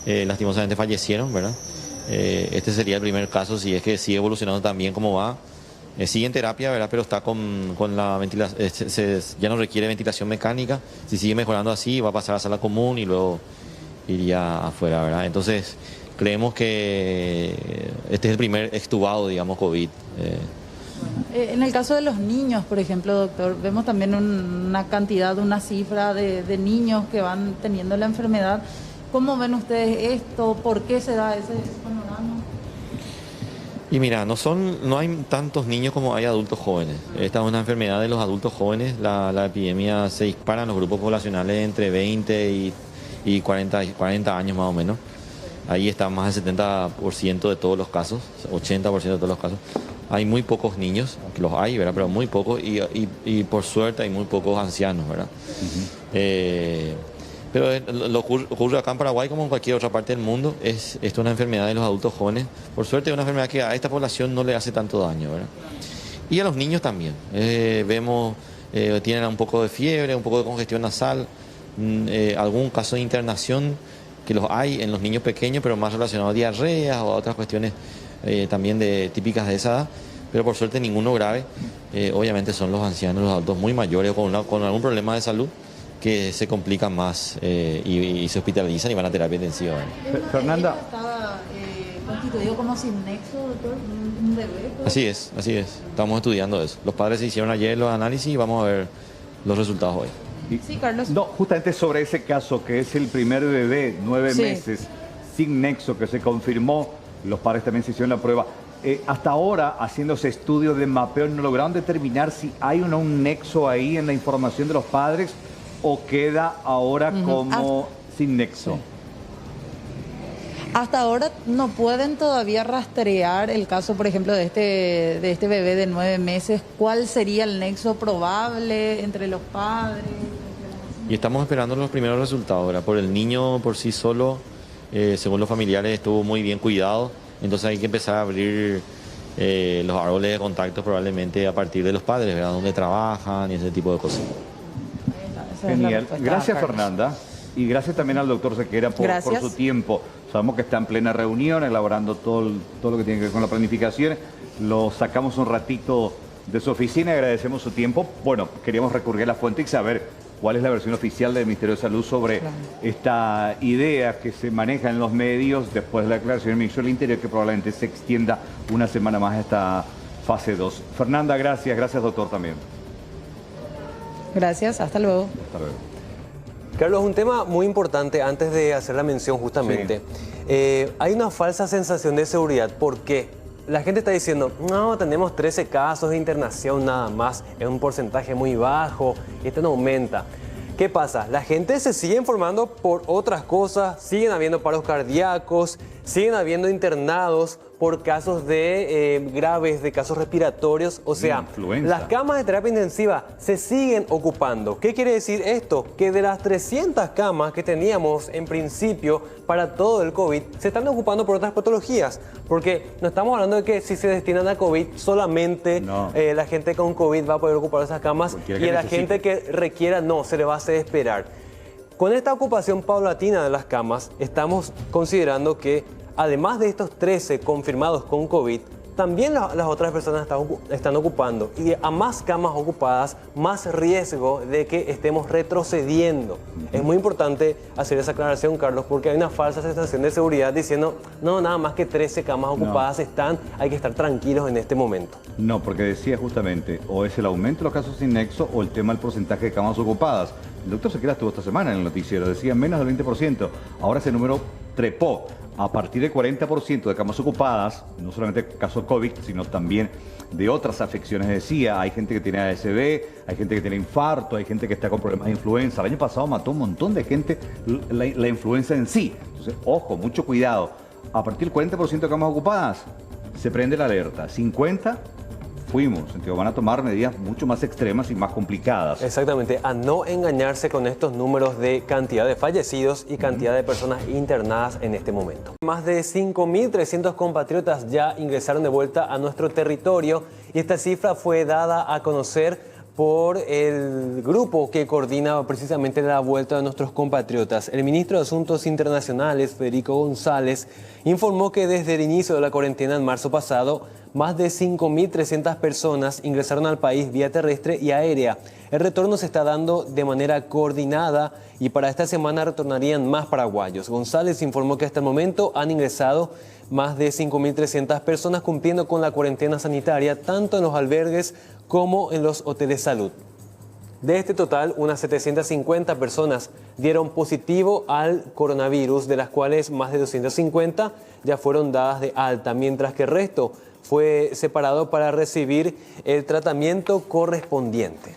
lastimosamente fallecieron, ¿verdad? Este sería el primer caso, si es que sigue evolucionando también como va. Sigue en terapia, ¿verdad? Pero está con la ventilación, ya no requiere ventilación mecánica. Si sigue mejorando así, va a pasar a sala común y luego iría afuera, ¿verdad? Entonces, creemos que este es el primer extubado, digamos, COVID. En el caso de los niños, por ejemplo, doctor, vemos también una cantidad, una cifra de niños que van teniendo la enfermedad. ¿Cómo ven ustedes esto? ¿Por qué se da ese panorama? Y mira, no hay tantos niños como hay adultos jóvenes. Esta es una enfermedad de los adultos jóvenes. La epidemia se dispara en los grupos poblacionales entre 20 y 40 años más o menos. Ahí está más del 70% de todos los casos, 80% de todos los casos. Hay muy pocos niños, que los hay, ¿verdad? Pero muy pocos y por suerte hay muy pocos ancianos, ¿verdad? Pero lo ocurre acá en Paraguay como en cualquier otra parte del mundo. Esto es una enfermedad de los adultos jóvenes. Por suerte es una enfermedad que a esta población no le hace tanto daño, ¿verdad? Y a los niños también. Vemos, tienen un poco de fiebre, un poco de congestión nasal, algún caso de internación que los hay en los niños pequeños, pero más relacionado a diarreas o a otras cuestiones también típicas de esa edad. Pero por suerte ninguno grave. Obviamente son los ancianos, los adultos muy mayores o con algún problema de salud que se complican más y se hospitalizan y van a terapia intensiva. Fernanda. ¿Estaba constituido como sin nexo, doctor? ¿Un bebé? Así es. Estamos estudiando eso. Los padres se hicieron ayer los análisis y vamos a ver los resultados hoy. Sí, Carlos. No, justamente sobre ese caso, que es el primer bebé, 9 meses, sin nexo, que se confirmó, los padres también se hicieron la prueba. Hasta ahora, haciéndose estudios de mapeo, ¿no lograron determinar si hay o no un nexo ahí en la información de los padres o queda ahora como sin nexo? Sí. Hasta ahora no pueden todavía rastrear el caso, por ejemplo, de este bebé de 9 meses. ¿Cuál sería el nexo probable entre los padres? Y estamos esperando los primeros resultados, ¿verdad? Por el niño por sí solo, según los familiares, estuvo muy bien cuidado. Entonces hay que empezar a abrir los árboles de contacto probablemente a partir de los padres, ¿verdad? Donde trabajan y ese tipo de cosas. Genial. Gracias, Fernanda. Y gracias también al doctor Sequera por su tiempo. Sabemos que está en plena reunión, elaborando todo lo que tiene que ver con la planificación. Lo sacamos un ratito de su oficina y agradecemos su tiempo. Bueno, queríamos recurrir a la fuente y saber cuál es la versión oficial del Ministerio de Salud sobre esta idea que se maneja en los medios después de la declaración del Ministerio del Interior, que probablemente se extienda una semana más a esta fase 2. Fernanda, gracias. Gracias, doctor, también. Gracias, hasta luego. Hasta luego. Carlos, un tema muy importante antes de hacer la mención justamente. Sí. Hay una falsa sensación de seguridad. ¿Por qué? La gente está diciendo, no, tenemos 13 casos de internación nada más, es un porcentaje muy bajo, esto no aumenta. ¿Qué pasa? La gente se sigue informando por otras cosas, siguen habiendo paros cardíacos, siguen habiendo internados por casos graves, de casos respiratorios. O sea, las camas de terapia intensiva se siguen ocupando. ¿Qué quiere decir esto? Que de las 300 camas que teníamos en principio para todo el COVID, se están ocupando por otras patologías. Porque no estamos hablando de que si se destinan a COVID, solamente la gente con COVID va a poder ocupar esas camas y a la gente que requiera no, se le va a hacer esperar. Con esta ocupación paulatina de las camas, estamos considerando que además de estos 13 confirmados con COVID, también las otras personas están ocupando. Y a más camas ocupadas, más riesgo de que estemos retrocediendo. Es muy importante hacer esa aclaración, Carlos, porque hay una falsa sensación de seguridad diciendo, no, nada más que 13 camas ocupadas hay que estar tranquilos en este momento. No, porque decía justamente, o es el aumento de los casos sin nexo o el tema del porcentaje de camas ocupadas. El doctor Sequera estuvo esta semana en el noticiero, decía menos del 20%. Ahora ese número trepó. A partir del 40% de camas ocupadas, no solamente casos COVID, sino también de otras afecciones. Decía, hay gente que tiene ASB, hay gente que tiene infarto, hay gente que está con problemas de influenza. El año pasado mató un montón de gente la influenza en sí. Entonces, ojo, mucho cuidado. A partir del 40% de camas ocupadas, se prende la alerta. 50, fuimos. Entonces van a tomar medidas mucho más extremas y más complicadas. Exactamente, a no engañarse con estos números de cantidad de fallecidos y cantidad de personas internadas en este momento. Más de 5.300 compatriotas ya ingresaron de vuelta a nuestro territorio y esta cifra fue dada a conocer por el grupo que coordina precisamente la vuelta de nuestros compatriotas. El ministro de Asuntos Internacionales, Federico González, informó que desde el inicio de la cuarentena en marzo pasado, más de 5.300 personas ingresaron al país vía terrestre y aérea. El retorno se está dando de manera coordinada y para esta semana retornarían más paraguayos. González informó que hasta el momento han ingresado más de 5.300 personas cumpliendo con la cuarentena sanitaria, tanto en los albergues como en los hoteles salud. De este total, unas 750 personas dieron positivo al coronavirus, de las cuales más de 250 ya fueron dadas de alta, mientras que el resto fue separado para recibir el tratamiento correspondiente.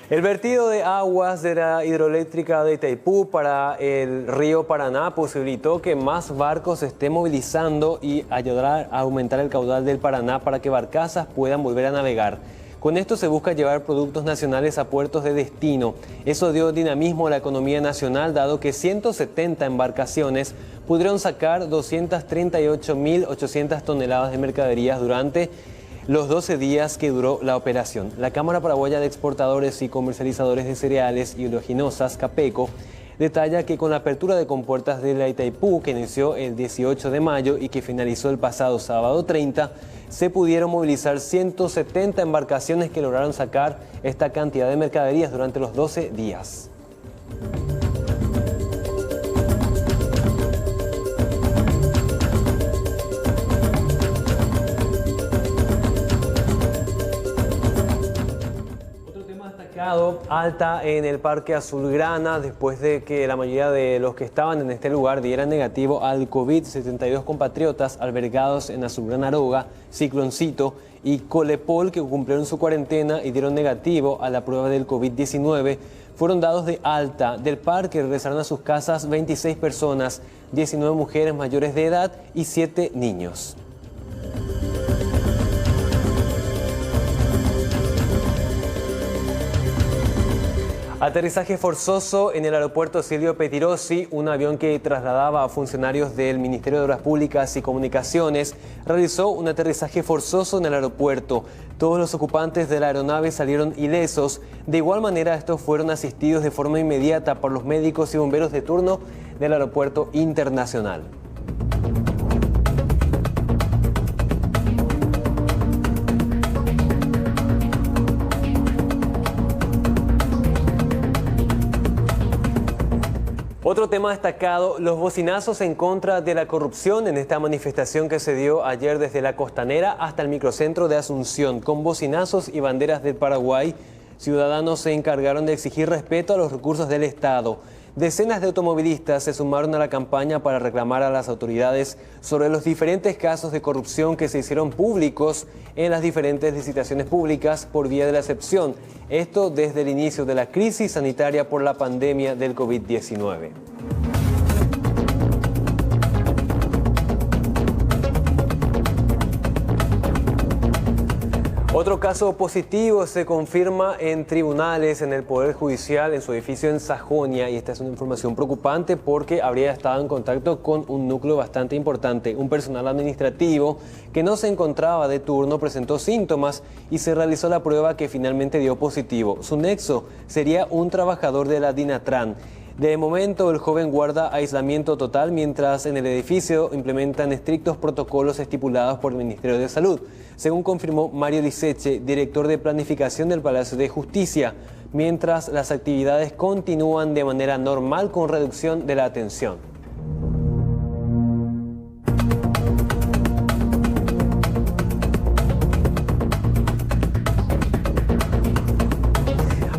El vertido de aguas de la hidroeléctrica de Itaipú para el río Paraná posibilitó que más barcos se estén movilizando y ayudar a aumentar el caudal del Paraná para que barcazas puedan volver a navegar. Con esto se busca llevar productos nacionales a puertos de destino. Eso dio dinamismo a la economía nacional, dado que 170 embarcaciones pudieron sacar 238.800 toneladas de mercaderías durante los 12 días que duró la operación. La Cámara Paraguaya de Exportadores y Comercializadores de Cereales y Oleaginosas, CAPECO, detalla que con la apertura de compuertas de la Itaipú, que inició el 18 de mayo y que finalizó el pasado sábado 30, se pudieron movilizar 170 embarcaciones que lograron sacar esta cantidad de mercaderías durante los 12 días. Alta en el Parque Azulgrana después de que la mayoría de los que estaban en este lugar dieran negativo al COVID. 72 compatriotas albergados en Azulgrana Aroga, Cicloncito y Colepol, que cumplieron su cuarentena y dieron negativo a la prueba del COVID-19, fueron dados de alta. Del parque regresaron a sus casas 26 personas, 19 mujeres mayores de edad y 7 niños. Aterrizaje forzoso en el aeropuerto Silvio Pettirossi. Un avión que trasladaba a funcionarios del Ministerio de Obras Públicas y Comunicaciones realizó un aterrizaje forzoso en el aeropuerto. Todos los ocupantes de la aeronave salieron ilesos. De igual manera, estos fueron asistidos de forma inmediata por los médicos y bomberos de turno del aeropuerto internacional. Otro tema destacado, los bocinazos en contra de la corrupción en esta manifestación que se dio ayer desde la Costanera hasta el microcentro de Asunción. Con bocinazos y banderas del Paraguay, ciudadanos se encargaron de exigir respeto a los recursos del Estado. Decenas de automovilistas se sumaron a la campaña para reclamar a las autoridades sobre los diferentes casos de corrupción que se hicieron públicos en las diferentes licitaciones públicas por vía de la excepción. Esto desde el inicio de la crisis sanitaria por la pandemia del COVID-19. Otro caso positivo se confirma en tribunales, en el Poder Judicial, en su edificio en Sajonia, y esta es una información preocupante porque habría estado en contacto con un núcleo bastante importante. Un personal administrativo que no se encontraba de turno presentó síntomas y se realizó la prueba que finalmente dio positivo. Su nexo sería un trabajador de la Dinatran. De momento, el joven guarda aislamiento total mientras en el edificio implementan estrictos protocolos estipulados por el Ministerio de Salud, según confirmó Mario Liceche, director de planificación del Palacio de Justicia, mientras las actividades continúan de manera normal con reducción de la atención.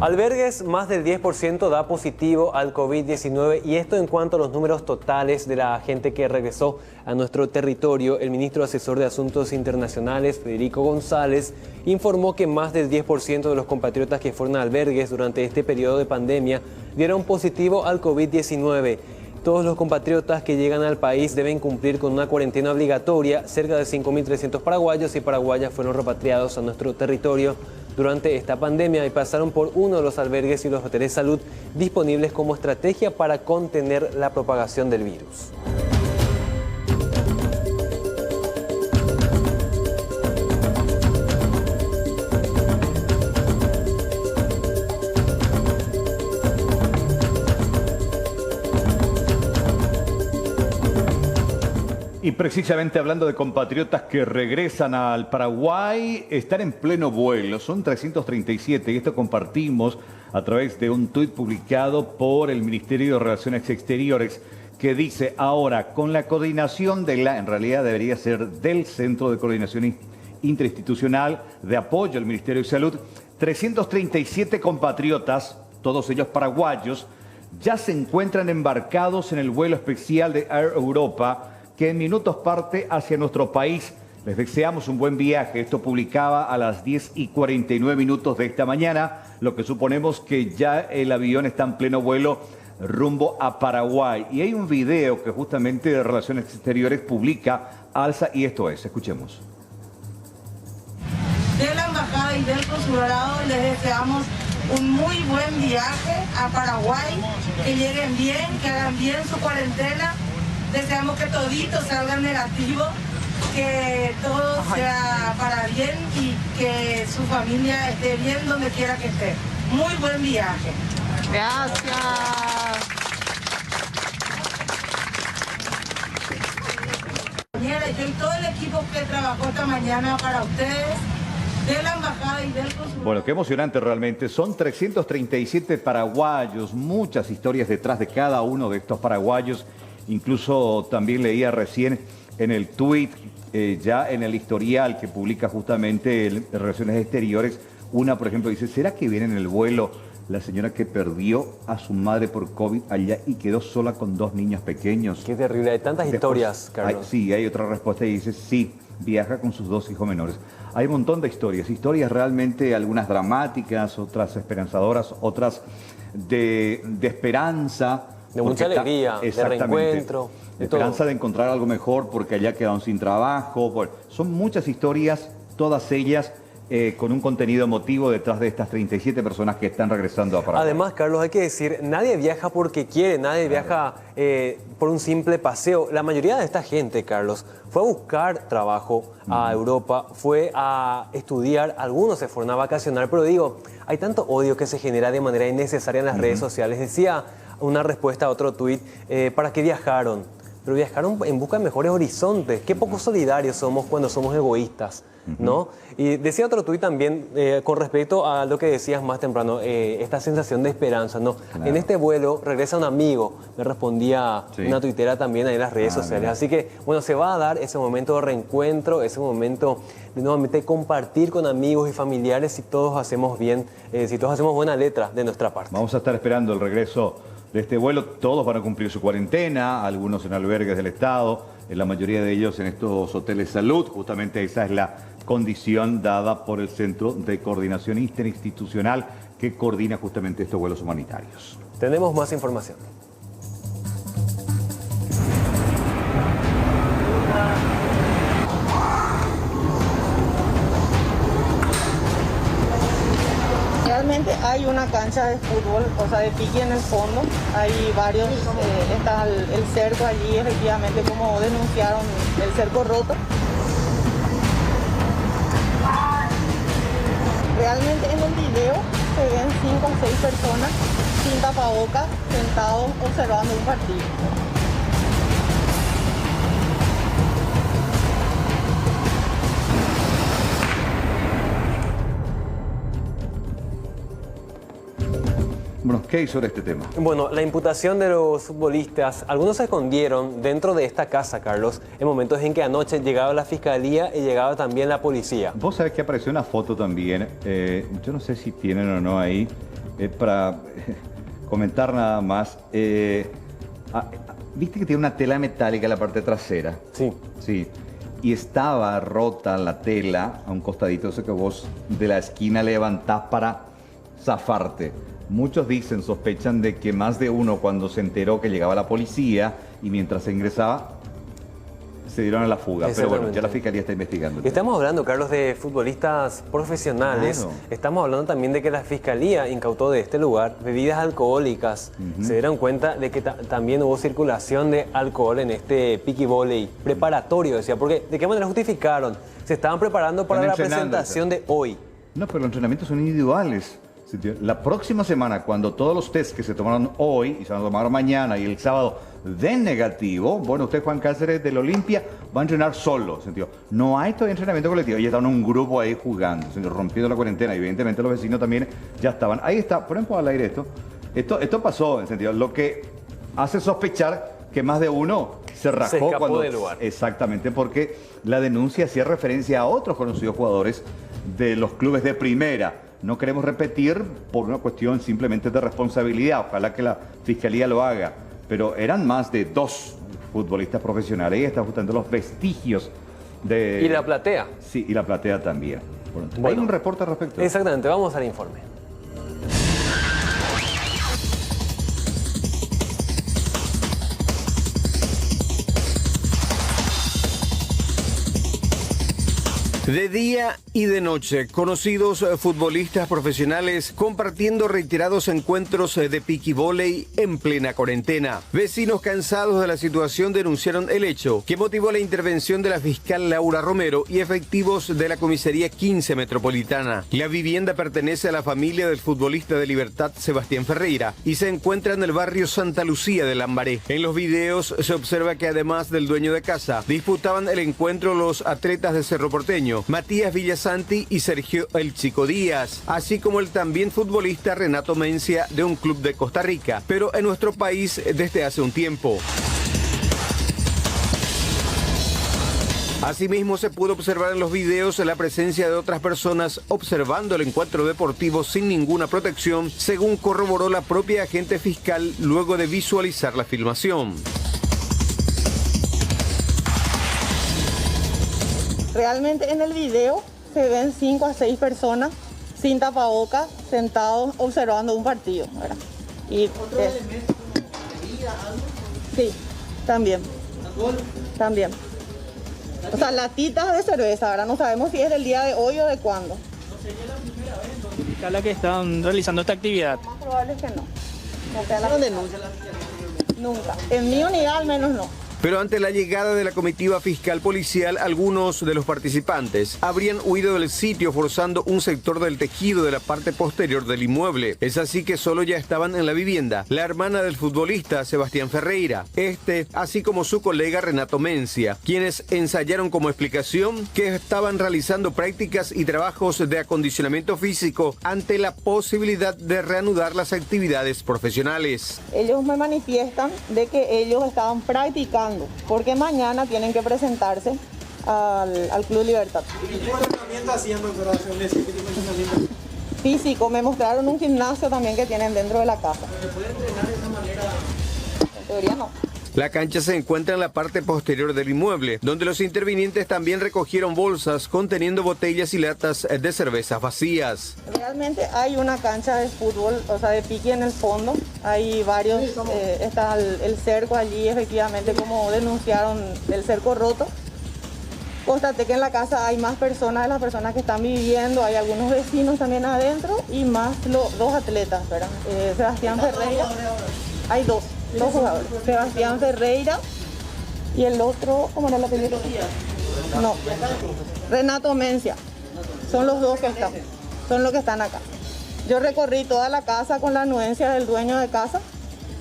Albergues, más del 10% da positivo al COVID-19 y esto en cuanto a los números totales de la gente que regresó a nuestro territorio. El ministro asesor de Asuntos Internacionales, Federico González, informó que más del 10% de los compatriotas que fueron a albergues durante este periodo de pandemia dieron positivo al COVID-19. Todos los compatriotas que llegan al país deben cumplir con una cuarentena obligatoria. Cerca de 5.300 paraguayos y paraguayas fueron repatriados a nuestro territorio durante esta pandemia y pasaron por uno de los albergues y los hoteles de salud disponibles como estrategia para contener la propagación del virus. Y precisamente hablando de compatriotas que regresan al Paraguay, están en pleno vuelo, son 337 y esto compartimos a través de un tuit publicado por el Ministerio de Relaciones Exteriores que dice ahora con la coordinación en realidad debería ser del Centro de Coordinación Interinstitucional de Apoyo al Ministerio de Salud, 337 compatriotas, todos ellos paraguayos, ya se encuentran embarcados en el vuelo especial de Air Europa que en minutos parte hacia nuestro país. Les deseamos un buen viaje. Esto publicaba a las 10:49 de esta mañana, lo que suponemos que ya el avión está en pleno vuelo rumbo a Paraguay. Y hay un video que justamente de Relaciones Exteriores publica Alza y esto es, escuchemos. De la embajada y del consulado les deseamos un muy buen viaje a Paraguay, que lleguen bien, que hagan bien su cuarentena. Deseamos que toditos salgan negativos, que todo sea para bien y que su familia esté bien donde quiera que esté. Muy buen viaje. Gracias. Yo y todo el equipo que trabajó esta mañana para ustedes, de la embajada y del consulado. Bueno, qué emocionante realmente. Son 337 paraguayos, muchas historias detrás de cada uno de estos paraguayos. Incluso también leía recién en el tuit, ya en el historial que publica justamente Relaciones Exteriores, una, por ejemplo, dice, ¿será que viene en el vuelo la señora que perdió a su madre por COVID allá y quedó sola con 2 niños pequeños? Qué terrible, hay tantas historias, Carlos. Sí, hay otra respuesta y dice, sí, viaja con sus 2 hijos menores. Hay un montón de historias realmente, algunas dramáticas, otras esperanzadoras, otras de esperanza. De mucha alegría, de reencuentro. De esperanza de encontrar algo mejor porque allá quedaron sin trabajo. Bueno, son muchas historias, todas ellas con un contenido emotivo detrás de estas 37 personas que están regresando a Paraguay. Además, Carlos, hay que decir, nadie viaja porque quiere, nadie viaja por un simple paseo. La mayoría de esta gente, Carlos, fue a buscar trabajo a Europa, fue a estudiar, algunos se fueron a vacacionar, pero digo, hay tanto odio que se genera de manera innecesaria en las redes sociales. Decía una respuesta a otro tuit, ¿para qué viajaron? Pero viajaron en busca de mejores horizontes. Qué poco solidarios somos cuando somos egoístas, ¿no? Y decía otro tuit también con respecto a lo que decías más temprano, esta sensación de esperanza, ¿no? Claro. En este vuelo regresa un amigo, me respondía una tuitera también ahí en las redes sociales. Mira. Así que, bueno, se va a dar ese momento de reencuentro, ese momento de nuevamente compartir con amigos y familiares si todos hacemos bien, si todos hacemos buena letra de nuestra parte. Vamos a estar esperando el regreso de este vuelo. Todos van a cumplir su cuarentena, algunos en albergues del Estado, la mayoría de ellos en estos hoteles de salud. Justamente esa es la condición dada por el Centro de Coordinación Interinstitucional que coordina justamente estos vuelos humanitarios. Tenemos más información. Realmente hay una cancha de fútbol, o sea, de pique en el fondo. Hay varios, está el cerco allí, efectivamente, como denunciaron, el cerco roto. Realmente en el video se ven 5 o 6 personas sin tapabocas, sentados observando un partido. Bueno, ¿qué hay sobre este tema? Bueno, la imputación de los futbolistas, algunos se escondieron dentro de esta casa, Carlos, en momentos en que anoche llegaba la fiscalía y llegaba también la policía. Vos sabés que apareció una foto también, yo no sé si tienen o no ahí, para comentar nada más, ¿viste que tiene una tela metálica en la parte trasera? Sí. Sí. Y estaba rota la tela a un costadito, eso que vos de la esquina levantás para zafarte. Muchos dicen, sospechan de que más de uno cuando se enteró que llegaba la policía y mientras se ingresaba, se dieron a la fuga. Pero bueno, ya la Fiscalía está investigando. Estamos hablando, Carlos, de futbolistas profesionales. Claro. Estamos hablando también de que la Fiscalía incautó de este lugar bebidas alcohólicas. Se dieron cuenta de que también hubo circulación de alcohol en este piqui volley preparatorio, decía. Porque, ¿de qué manera justificaron? Se estaban preparando para la presentación de hoy. No, pero los entrenamientos son individuales. La próxima semana, cuando todos los test que se tomaron hoy y se van a tomar mañana y el sábado den negativo, bueno, usted, Juan Cáceres del Olimpia, va a entrenar solo, ¿sentido? No hay todavía entrenamiento colectivo, ya estaban un grupo ahí jugando, ¿sentido? Rompiendo la cuarentena, y evidentemente los vecinos también ya estaban. Ahí está, por ejemplo, al aire esto pasó, en sentido, lo que hace sospechar que más de uno se rajó. Se escapó del lugar. Exactamente, porque la denuncia hacía referencia a otros conocidos jugadores de los clubes de primera. No queremos repetir por una cuestión simplemente de responsabilidad. Ojalá que la Fiscalía lo haga. Pero eran más de 2 futbolistas profesionales. Ahí están justamente los vestigios de... ¿Y la platea? Sí, y la platea también. Bueno, ¿hay un reporte al respecto? Exactamente, vamos al informe. De día y de noche, conocidos futbolistas profesionales compartiendo reiterados encuentros de piqui volley en plena cuarentena. Vecinos cansados de la situación denunciaron el hecho que motivó la intervención de la fiscal Laura Romero y efectivos de la comisaría 15 metropolitana. La vivienda pertenece a la familia del futbolista de Libertad Sebastián Ferreira y se encuentra en el barrio Santa Lucía de Lambaré. En los videos se observa que además del dueño de casa, disputaban el encuentro los atletas de Cerro Porteño, Matías Villasanti y Sergio El Chico Díaz, así como el también futbolista Renato Mencia de un club de Costa Rica, pero en nuestro país desde hace un tiempo. Asimismo, se pudo observar en los videos la presencia de otras personas observando el encuentro deportivo sin ninguna protección, según corroboró la propia agente fiscal luego de visualizar la filmación. Realmente en el video se ven 5 a 6 personas sin tapabocas, sentados observando un partido, ¿verdad? Y ¿otro elemento como bebida, algo? Sí, también. ¿Alcohol? También. O sea, latitas de cerveza, ¿verdad? No sabemos si es del día de hoy o de cuándo. ¿No sería la primera vez entonces, fiscal, que están realizando esta actividad? Lo más probable es que no. ¿No denuncia la fiscalía? Nunca. En mi unidad al menos no. Pero ante la llegada de la comitiva fiscal policial, algunos de los participantes habrían huido del sitio forzando un sector del tejido de la parte posterior del inmueble. Es así que solo ya estaban en la vivienda la hermana del futbolista Sebastián Ferreira, así como su colega Renato Mencia, quienes ensayaron como explicación que estaban realizando prácticas y trabajos de acondicionamiento físico ante la posibilidad de reanudar las actividades profesionales. Ellos me manifiestan de que ellos estaban practicando porque mañana tienen que presentarse al Club Libertad. ¿Qué tipo de entrenamiento hacían, doctora? Físico, me mostraron un gimnasio también que tienen dentro de la casa. ¿Se puede entrenar de esa manera? En teoría no. La cancha se encuentra en la parte posterior del inmueble, donde los intervinientes también recogieron bolsas conteniendo botellas y latas de cervezas vacías. Realmente hay una cancha de fútbol, o sea, de piqui en el fondo. Hay varios, está el cerco allí, efectivamente, como denunciaron, el cerco roto. Constaté que en la casa hay más personas de las personas que están viviendo, hay algunos vecinos también adentro y más los 2 atletas, ¿verdad? Sebastián Ferreira, hay 2 jugadores, Sebastián Ferreira y el otro, ¿cómo era el apellido? No, Renato Mencia, son los 2 que están, son los que están acá. Yo recorrí toda la casa con la anuencia del dueño de casa,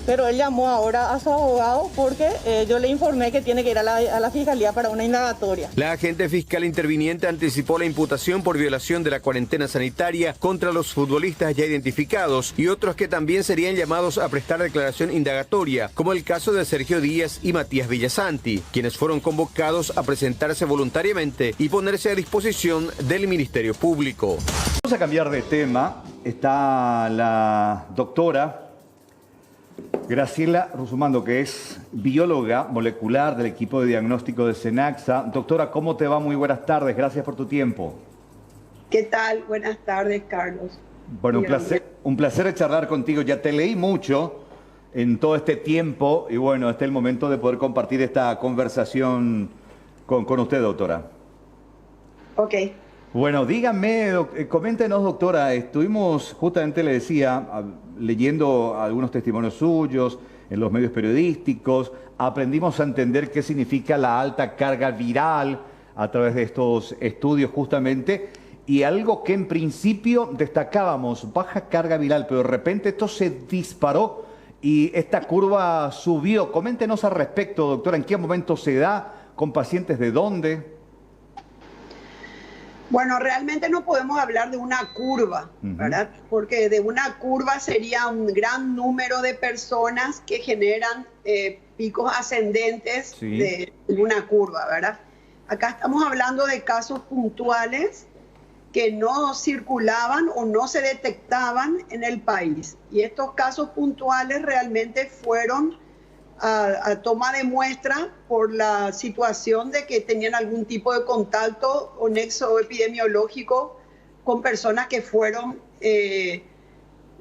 pero él llamó ahora a su abogado porque yo le informé que tiene que ir a la fiscalía para una indagatoria. La agente fiscal interviniente anticipó la imputación por violación de la cuarentena sanitaria contra los futbolistas ya identificados y otros que también serían llamados a prestar declaración indagatoria, como el caso de Sergio Díaz y Matías Villasanti, quienes fueron convocados a presentarse voluntariamente y ponerse a disposición del Ministerio Público. Vamos a cambiar de tema. está la doctora Graciela Rusumando, que es bióloga molecular del equipo de diagnóstico de SENACSA. Doctora, ¿cómo te va? Muy buenas tardes, gracias por tu tiempo. ¿Qué tal? Buenas tardes, Carlos. Bueno, un placer charlar contigo. Ya te leí mucho en todo este tiempo y bueno, este es el momento de poder compartir esta conversación con usted, doctora. Ok. Bueno, dígame, coméntenos, doctora, estuvimos, justamente le decía, leyendo algunos testimonios suyos en los medios periodísticos, aprendimos a entender qué significa la alta carga viral a través de estos estudios justamente, y algo que en principio destacábamos, baja carga viral, pero de repente esto se disparó y esta curva subió. Coméntenos al respecto, doctora, ¿en qué momento se da? ¿Con pacientes de dónde? Bueno, realmente no podemos hablar de una curva, ¿verdad? Porque de una curva sería un gran número de personas que generan picos ascendentes de una curva, ¿verdad? Acá estamos hablando de casos puntuales que no circulaban o no se detectaban en el país. Y estos casos puntuales realmente fueron a toma de muestra por la situación de que tenían algún tipo de contacto o nexo epidemiológico con personas que fueron,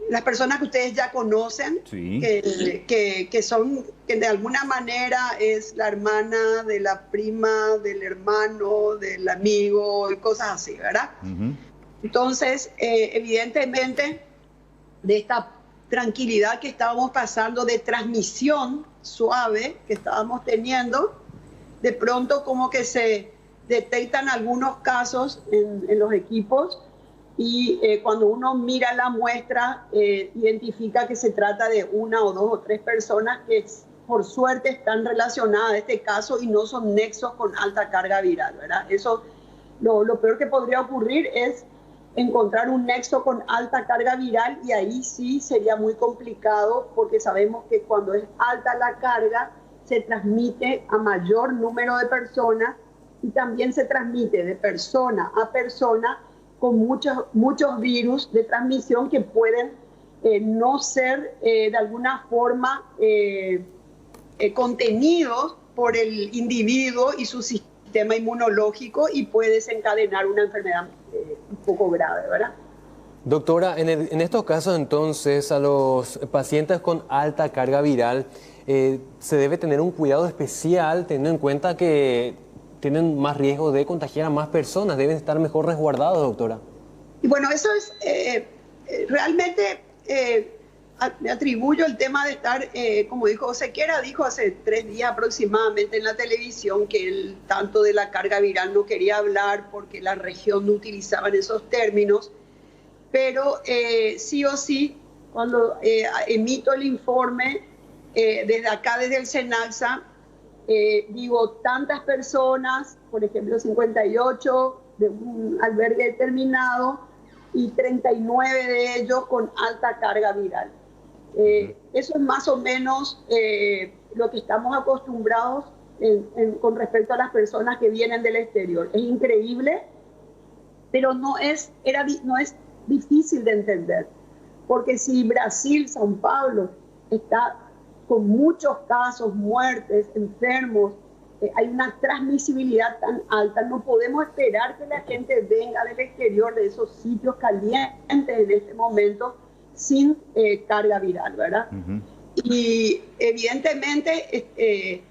las personas que ustedes ya conocen, que son, que de alguna manera es la hermana de la prima, del hermano, del amigo y cosas así, ¿verdad? Entonces, evidentemente, de esta tranquilidad que estábamos pasando, de transmisión suave que estábamos teniendo, de pronto como que se detectan algunos casos en los equipos y cuando uno mira la muestra identifica que se trata de una o dos o tres personas que por suerte están relacionadas a este caso y no son nexos con alta carga viral, ¿verdad? Eso, lo peor que podría ocurrir es encontrar un nexo con alta carga viral y ahí sí sería muy complicado porque sabemos que cuando es alta la carga se transmite a mayor número de personas y también se transmite de persona a persona con muchos virus de transmisión que pueden no ser de alguna forma contenidos por el individuo y su sistema inmunológico y puede desencadenar una enfermedad un poco grave, ¿verdad? Doctora, en estos casos entonces a los pacientes con alta carga viral se debe tener un cuidado especial teniendo en cuenta que tienen más riesgo de contagiar a más personas, deben estar mejor resguardados, doctora. Y bueno, eso es realmente me atribuyo el tema de estar, como dijo Sequera, dijo hace 3 días aproximadamente en la televisión que él tanto de la carga viral no quería hablar porque la región no utilizaba esos términos, pero sí o sí, cuando emito el informe desde acá, desde el SENACSA, digo, tantas personas, por ejemplo 58 de un albergue determinado y 39 de ellos con alta carga viral. Eso es más o menos lo que estamos acostumbrados con respecto a las personas que vienen del exterior. Es increíble, pero no es difícil de entender, porque si Brasil, São Paulo, está con muchos casos, muertes, enfermos, hay una transmisibilidad tan alta, no podemos esperar que la gente venga del exterior, de esos sitios calientes en este momento, sin carga viral, ¿verdad? Y evidentemente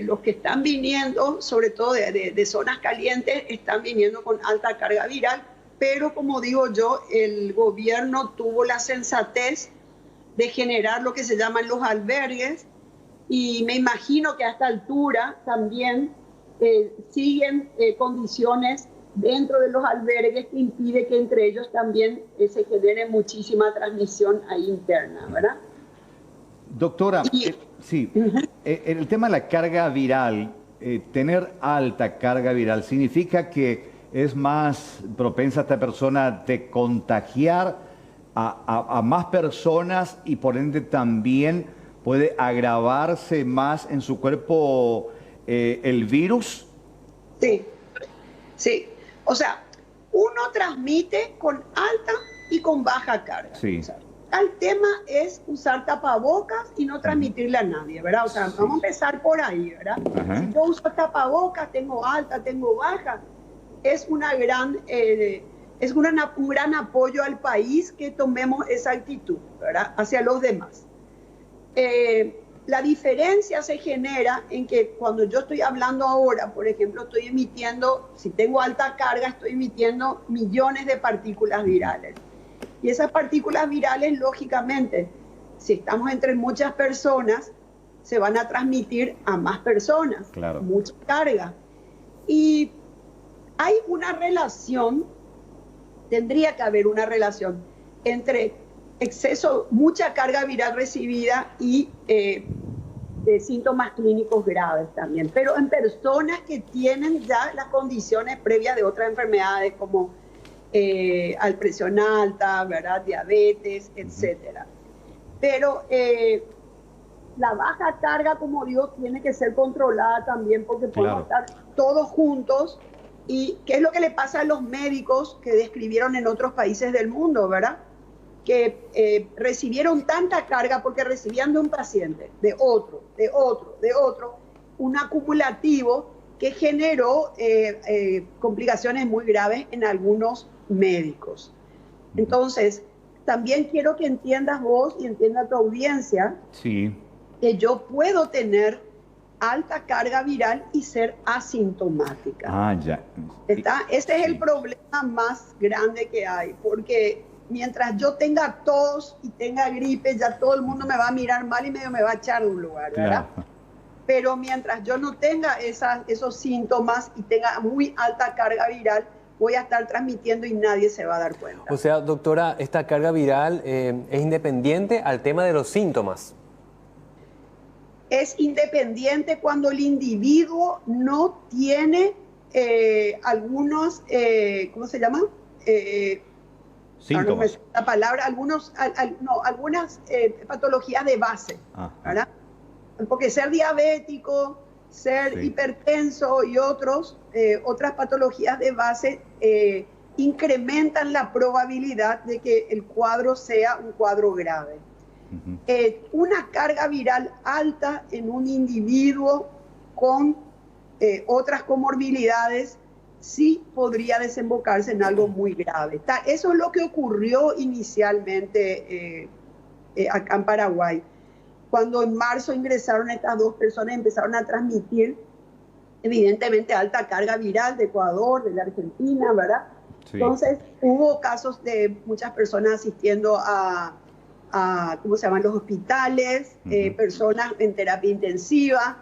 los que están viniendo, sobre todo de zonas calientes, están viniendo con alta carga viral, pero como digo yo, el gobierno tuvo la sensatez de generar lo que se llaman los albergues y me imagino que a esta altura también siguen condiciones dentro de los albergues que impide que entre ellos también se genere muchísima transmisión ahí interna, ¿verdad? Doctora, sí, el tema de la carga viral, tener alta carga viral, ¿significa que es más propensa esta persona de contagiar a más personas y por ende también puede agravarse más en su cuerpo el virus? Sí, sí. O sea, uno transmite con alta y con baja carga. Sí. O sea, el tema es usar tapabocas y no transmitirle a nadie, ¿verdad? O sea, vamos a empezar por ahí, ¿verdad? Ajá. Si yo uso tapabocas, tengo alta, tengo baja, es un gran apoyo al país que tomemos esa actitud, ¿verdad? Hacia los demás. La diferencia se genera en que cuando yo estoy hablando ahora, por ejemplo, estoy emitiendo, si tengo alta carga, estoy emitiendo millones de partículas virales. Y esas partículas virales, lógicamente, si estamos entre muchas personas, se van a transmitir a más personas. Claro. Mucha carga. Y hay una relación, tendría que haber una relación entre exceso, mucha carga viral recibida y de síntomas clínicos graves también. Pero en personas que tienen ya las condiciones previas de otras enfermedades como presión alta, ¿verdad? Diabetes, etcétera. Pero la baja carga, como digo, tiene que ser controlada también porque podemos estar todos juntos. ¿Y qué es lo que le pasa a los médicos que describieron en otros países del mundo, verdad? Que recibieron tanta carga porque recibían de un paciente, de otro, un acumulativo que generó complicaciones muy graves en algunos médicos. Entonces, también quiero que entiendas vos y entienda tu audiencia que yo puedo tener alta carga viral y ser asintomática. Ya. Ese es el problema más grande que hay, porque mientras yo tenga tos y tenga gripe, ya todo el mundo me va a mirar mal y medio me va a echar de un lugar, ¿verdad? Claro. Pero mientras yo no tenga esos síntomas y tenga muy alta carga viral, voy a estar transmitiendo y nadie se va a dar cuenta. O sea, doctora, esta carga viral es independiente al tema de los síntomas. Es independiente cuando el individuo no tiene algunos, ¿cómo se llama? Síntomas. La palabra, algunas patologías de base, ¿verdad? Porque ser diabético, ser hipertenso y otras patologías de base incrementan la probabilidad de que el cuadro sea un cuadro grave. Una carga viral alta en un individuo con otras comorbilidades sí podría desembocarse en algo muy grave. Eso es lo que ocurrió inicialmente acá en Paraguay. Cuando en marzo ingresaron estas dos personas, empezaron a transmitir evidentemente alta carga viral de Ecuador, de la Argentina, ¿verdad? Sí. Entonces hubo casos de muchas personas asistiendo a ¿cómo se llaman? Los hospitales, personas en terapia intensiva,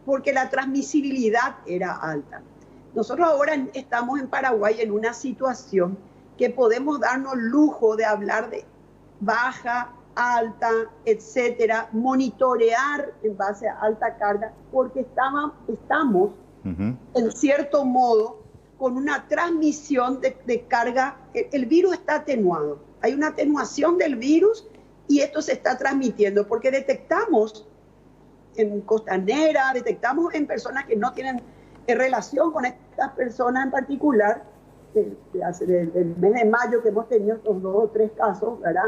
porque la transmisibilidad era alta. Nosotros ahora estamos en Paraguay en una situación que podemos darnos lujo de hablar de baja, alta, etcétera, monitorear en base a alta carga, porque estamos en cierto modo con una transmisión de carga. El virus está atenuado, hay una atenuación del virus y esto se está transmitiendo porque detectamos en Costanera, detectamos en personas que no tienen relación con estas personas en particular, del mes de mayo que hemos tenido estos 2 o 3 casos, ¿verdad?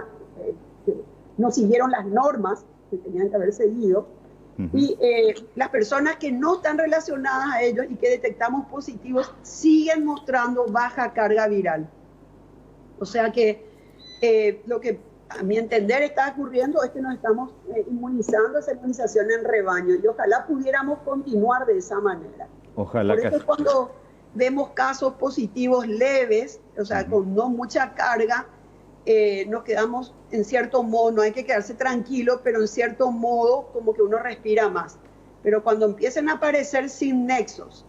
Que no siguieron las normas que tenían que haber seguido, y las personas que no están relacionadas a ellos y que detectamos positivos siguen mostrando baja carga viral. O sea que lo que a mi entender está ocurriendo es que nos estamos inmunizando, esa inmunización en rebaño, y ojalá pudiéramos continuar de esa manera. Ojalá. Por eso cuando vemos casos positivos leves, o sea, con no mucha carga, nos quedamos en cierto modo, no hay que quedarse tranquilo, pero en cierto modo como que uno respira más. Pero cuando empiecen a aparecer sin nexos,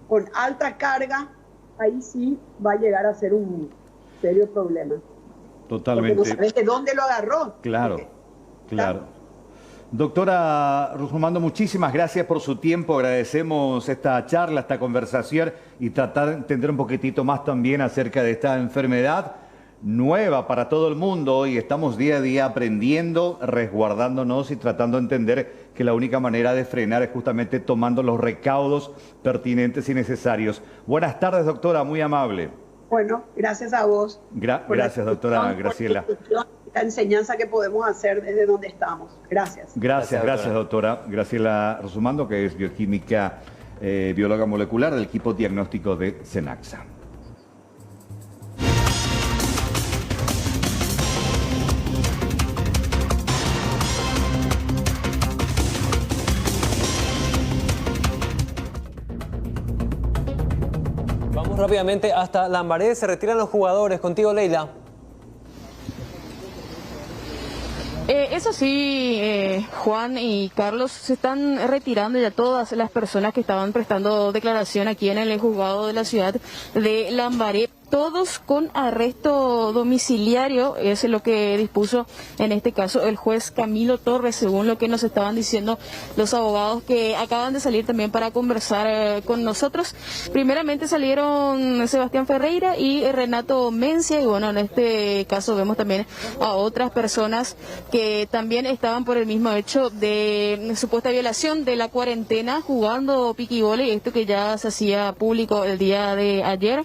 con alta carga, ahí sí va a llegar a ser un serio problema. Totalmente. Porque no sabes de dónde lo agarró. Claro, claro. Doctora Rusmando, muchísimas gracias por su tiempo. Agradecemos esta charla, esta conversación y tratar de entender un poquitito más también acerca de esta enfermedad nueva para todo el mundo, y estamos día a día aprendiendo, resguardándonos y tratando de entender que la única manera de frenar es justamente tomando los recaudos pertinentes y necesarios. Buenas tardes, doctora, muy amable. Bueno, gracias a vos. Gracias, doctora Graciela. La enseñanza que podemos hacer desde donde estamos. Gracias. Gracias, doctora Graciela Rosumando, que es bioquímica, bióloga molecular del equipo diagnóstico de Cenaxa. Vamos rápidamente hasta Lambaré, se retiran los jugadores. Contigo, Leila. Eso sí, Juan y Carlos, se están retirando ya todas las personas que estaban prestando declaración aquí en el juzgado de la ciudad de Lambaré. Todos con arresto domiciliario, es lo que dispuso en este caso el juez Camilo Torres, según lo que nos estaban diciendo los abogados que acaban de salir también para conversar con nosotros. Primeramente salieron Sebastián Ferreira y Renato Mencia, y bueno, en este caso vemos también a otras personas que también estaban por el mismo hecho de supuesta violación de la cuarentena jugando piquivole, esto que ya se hacía público el día de ayer.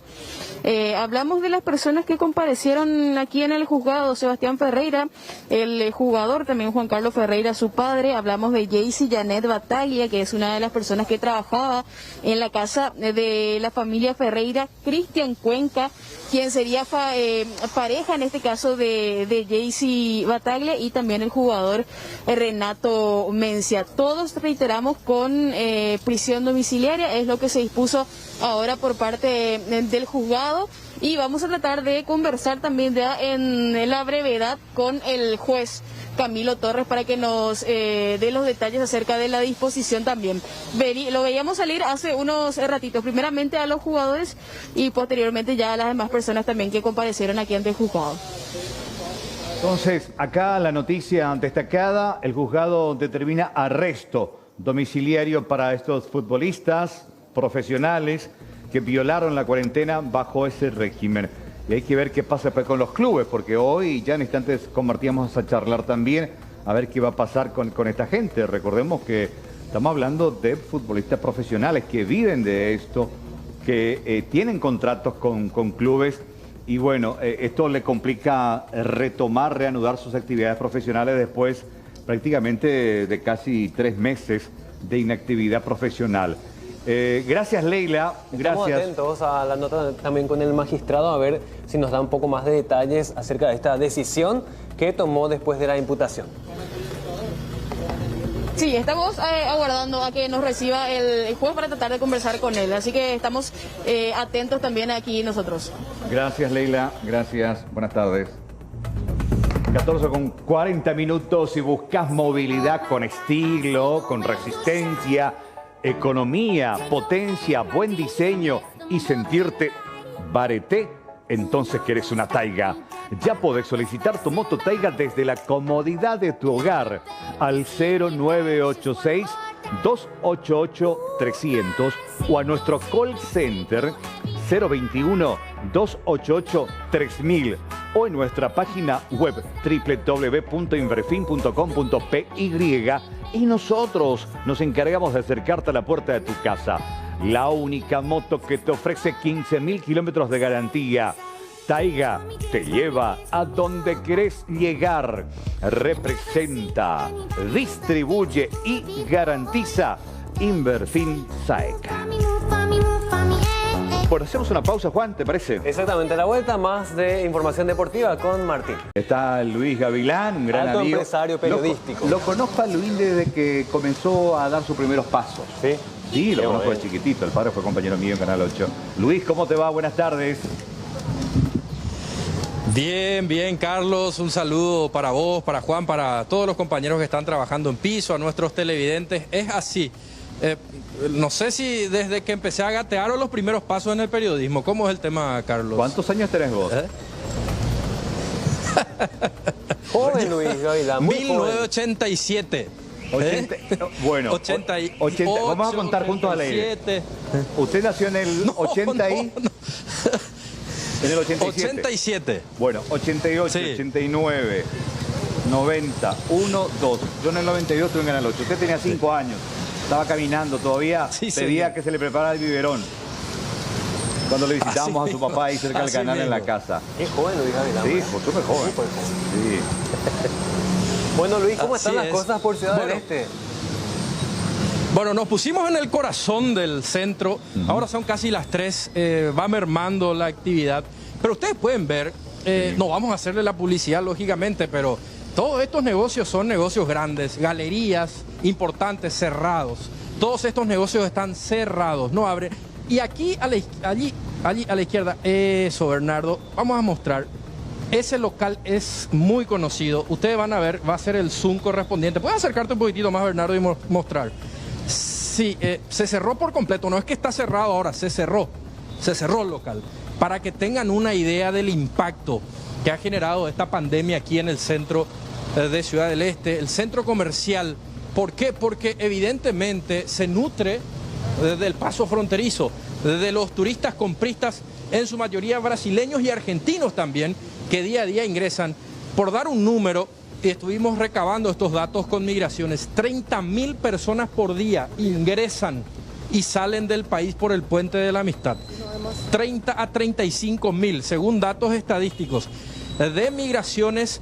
Hablamos de las personas que comparecieron aquí en el juzgado. Sebastián Ferreira, el jugador, también Juan Carlos Ferreira, su padre. Hablamos de Jaycee Janet Bataglia, que es una de las personas que trabajaba en la casa de la familia Ferreira. Cristian Cuenca, quien sería pareja en este caso de Jaycee Bataglia, y también el jugador Renato Mencia. Todos, reiteramos, con prisión domiciliaria, es lo que se dispuso ahora por parte del juzgado, y vamos a tratar de conversar también ya en la brevedad con el juez Camilo Torres para que nos dé los detalles acerca de la disposición también. Lo veíamos salir hace unos ratitos, primeramente a los jugadores y posteriormente ya a las demás personas también que comparecieron aquí ante el juzgado. Entonces, acá la noticia destacada: el juzgado determina arresto domiciliario para estos futbolistas profesionales que violaron la cuarentena bajo ese régimen. Y hay que ver qué pasa con los clubes, porque hoy ya en instantes compartíamos a charlar también a ver qué va a pasar con esta gente. Recordemos que estamos hablando de futbolistas profesionales que viven de esto, que tienen contratos con clubes, y bueno, esto le complica reanudar sus actividades profesionales después prácticamente de casi 3 meses de inactividad profesional. Gracias, Leila. Gracias. Estamos atentos a la nota también con el magistrado, a ver si nos da un poco más de detalles acerca de esta decisión que tomó después de la imputación. Sí, estamos aguardando a que nos reciba el juez para tratar de conversar con él, así que estamos atentos también aquí nosotros. Gracias, Leila. Gracias. Buenas tardes. 14:40. Si buscas movilidad con estilo, con resistencia, economía, potencia, buen diseño y sentirte Bareté, entonces querés una Taiga. Ya podés solicitar tu moto Taiga desde la comodidad de tu hogar al 0986-288-300 o a nuestro call center 021-288-3000 o en nuestra página web www.inverfin.com.py, y nosotros nos encargamos de acercarte a la puerta de tu casa. La única moto que te ofrece 15.000 kilómetros de garantía. Taiga te lleva a donde querés llegar. Representa, distribuye y garantiza Inverfin Saeca. Bueno, hacemos una pausa, Juan, ¿te parece? Exactamente, la vuelta, más de información deportiva con Martín. Está Luis Gavilán, un gran alto amigo. Empresario periodístico. Lo conozco a Luis desde que comenzó a dar sus primeros pasos. ¿Sí? Sí, lo conozco de chiquitito. El padre fue compañero mío en Canal 8. Luis, ¿cómo te va? Buenas tardes. Bien, Carlos. Un saludo para vos, para Juan, para todos los compañeros que están trabajando en piso, a nuestros televidentes. Es así. No sé si desde que empecé a gatear o los primeros pasos en el periodismo. ¿Cómo es el tema, Carlos? ¿Cuántos años tenés vos? Joven, Luis Gavilán, muy 1987. Bueno, 80, vamos a contar juntos al aire. ¿Usted nació en el 80 y...? En el 87. 87. Bueno, 88, sí. 89, 90, 1, 2. Yo en el 92 estuve en Canal 8. Usted tenía 5 años. Estaba caminando todavía. Sí, pedía que se le preparara el biberón. cuando le visitamos a su papá ahí cerca del canal en la casa. Es joven Luis Gavilán. Sí, por súper joven. Sí. Bueno, Luis, ¿cómo están las es. cosas por Ciudad del Este? Bueno, nos pusimos en el corazón del centro. Ahora son casi las 3. Va mermando la actividad. Pero ustedes pueden ver, no vamos a hacerle la publicidad, lógicamente, pero todos estos negocios son negocios grandes, galerías importantes, cerrados. Todos estos negocios están cerrados, no abren. Y aquí, allí a la izquierda, eso, Bernardo, vamos a mostrar. Ese local es muy conocido. Ustedes van a ver, va a ser el zoom correspondiente. ¿Puedes acercarte un poquitito más, Bernardo, y mostrar? Sí, se cerró por completo. No es que está cerrado ahora, se cerró el local. Para que tengan una idea del impacto que ha generado esta pandemia aquí en el centro de Ciudad del Este, el centro comercial. ¿Por qué? Porque evidentemente se nutre del paso fronterizo, de los turistas compristas, en su mayoría brasileños y argentinos también, que día a día ingresan. Por dar un número, y estuvimos recabando estos datos con migraciones, 30.000 personas por día ingresan y salen del país por el Puente de la Amistad. 30 a 35.000, según datos estadísticos, de migraciones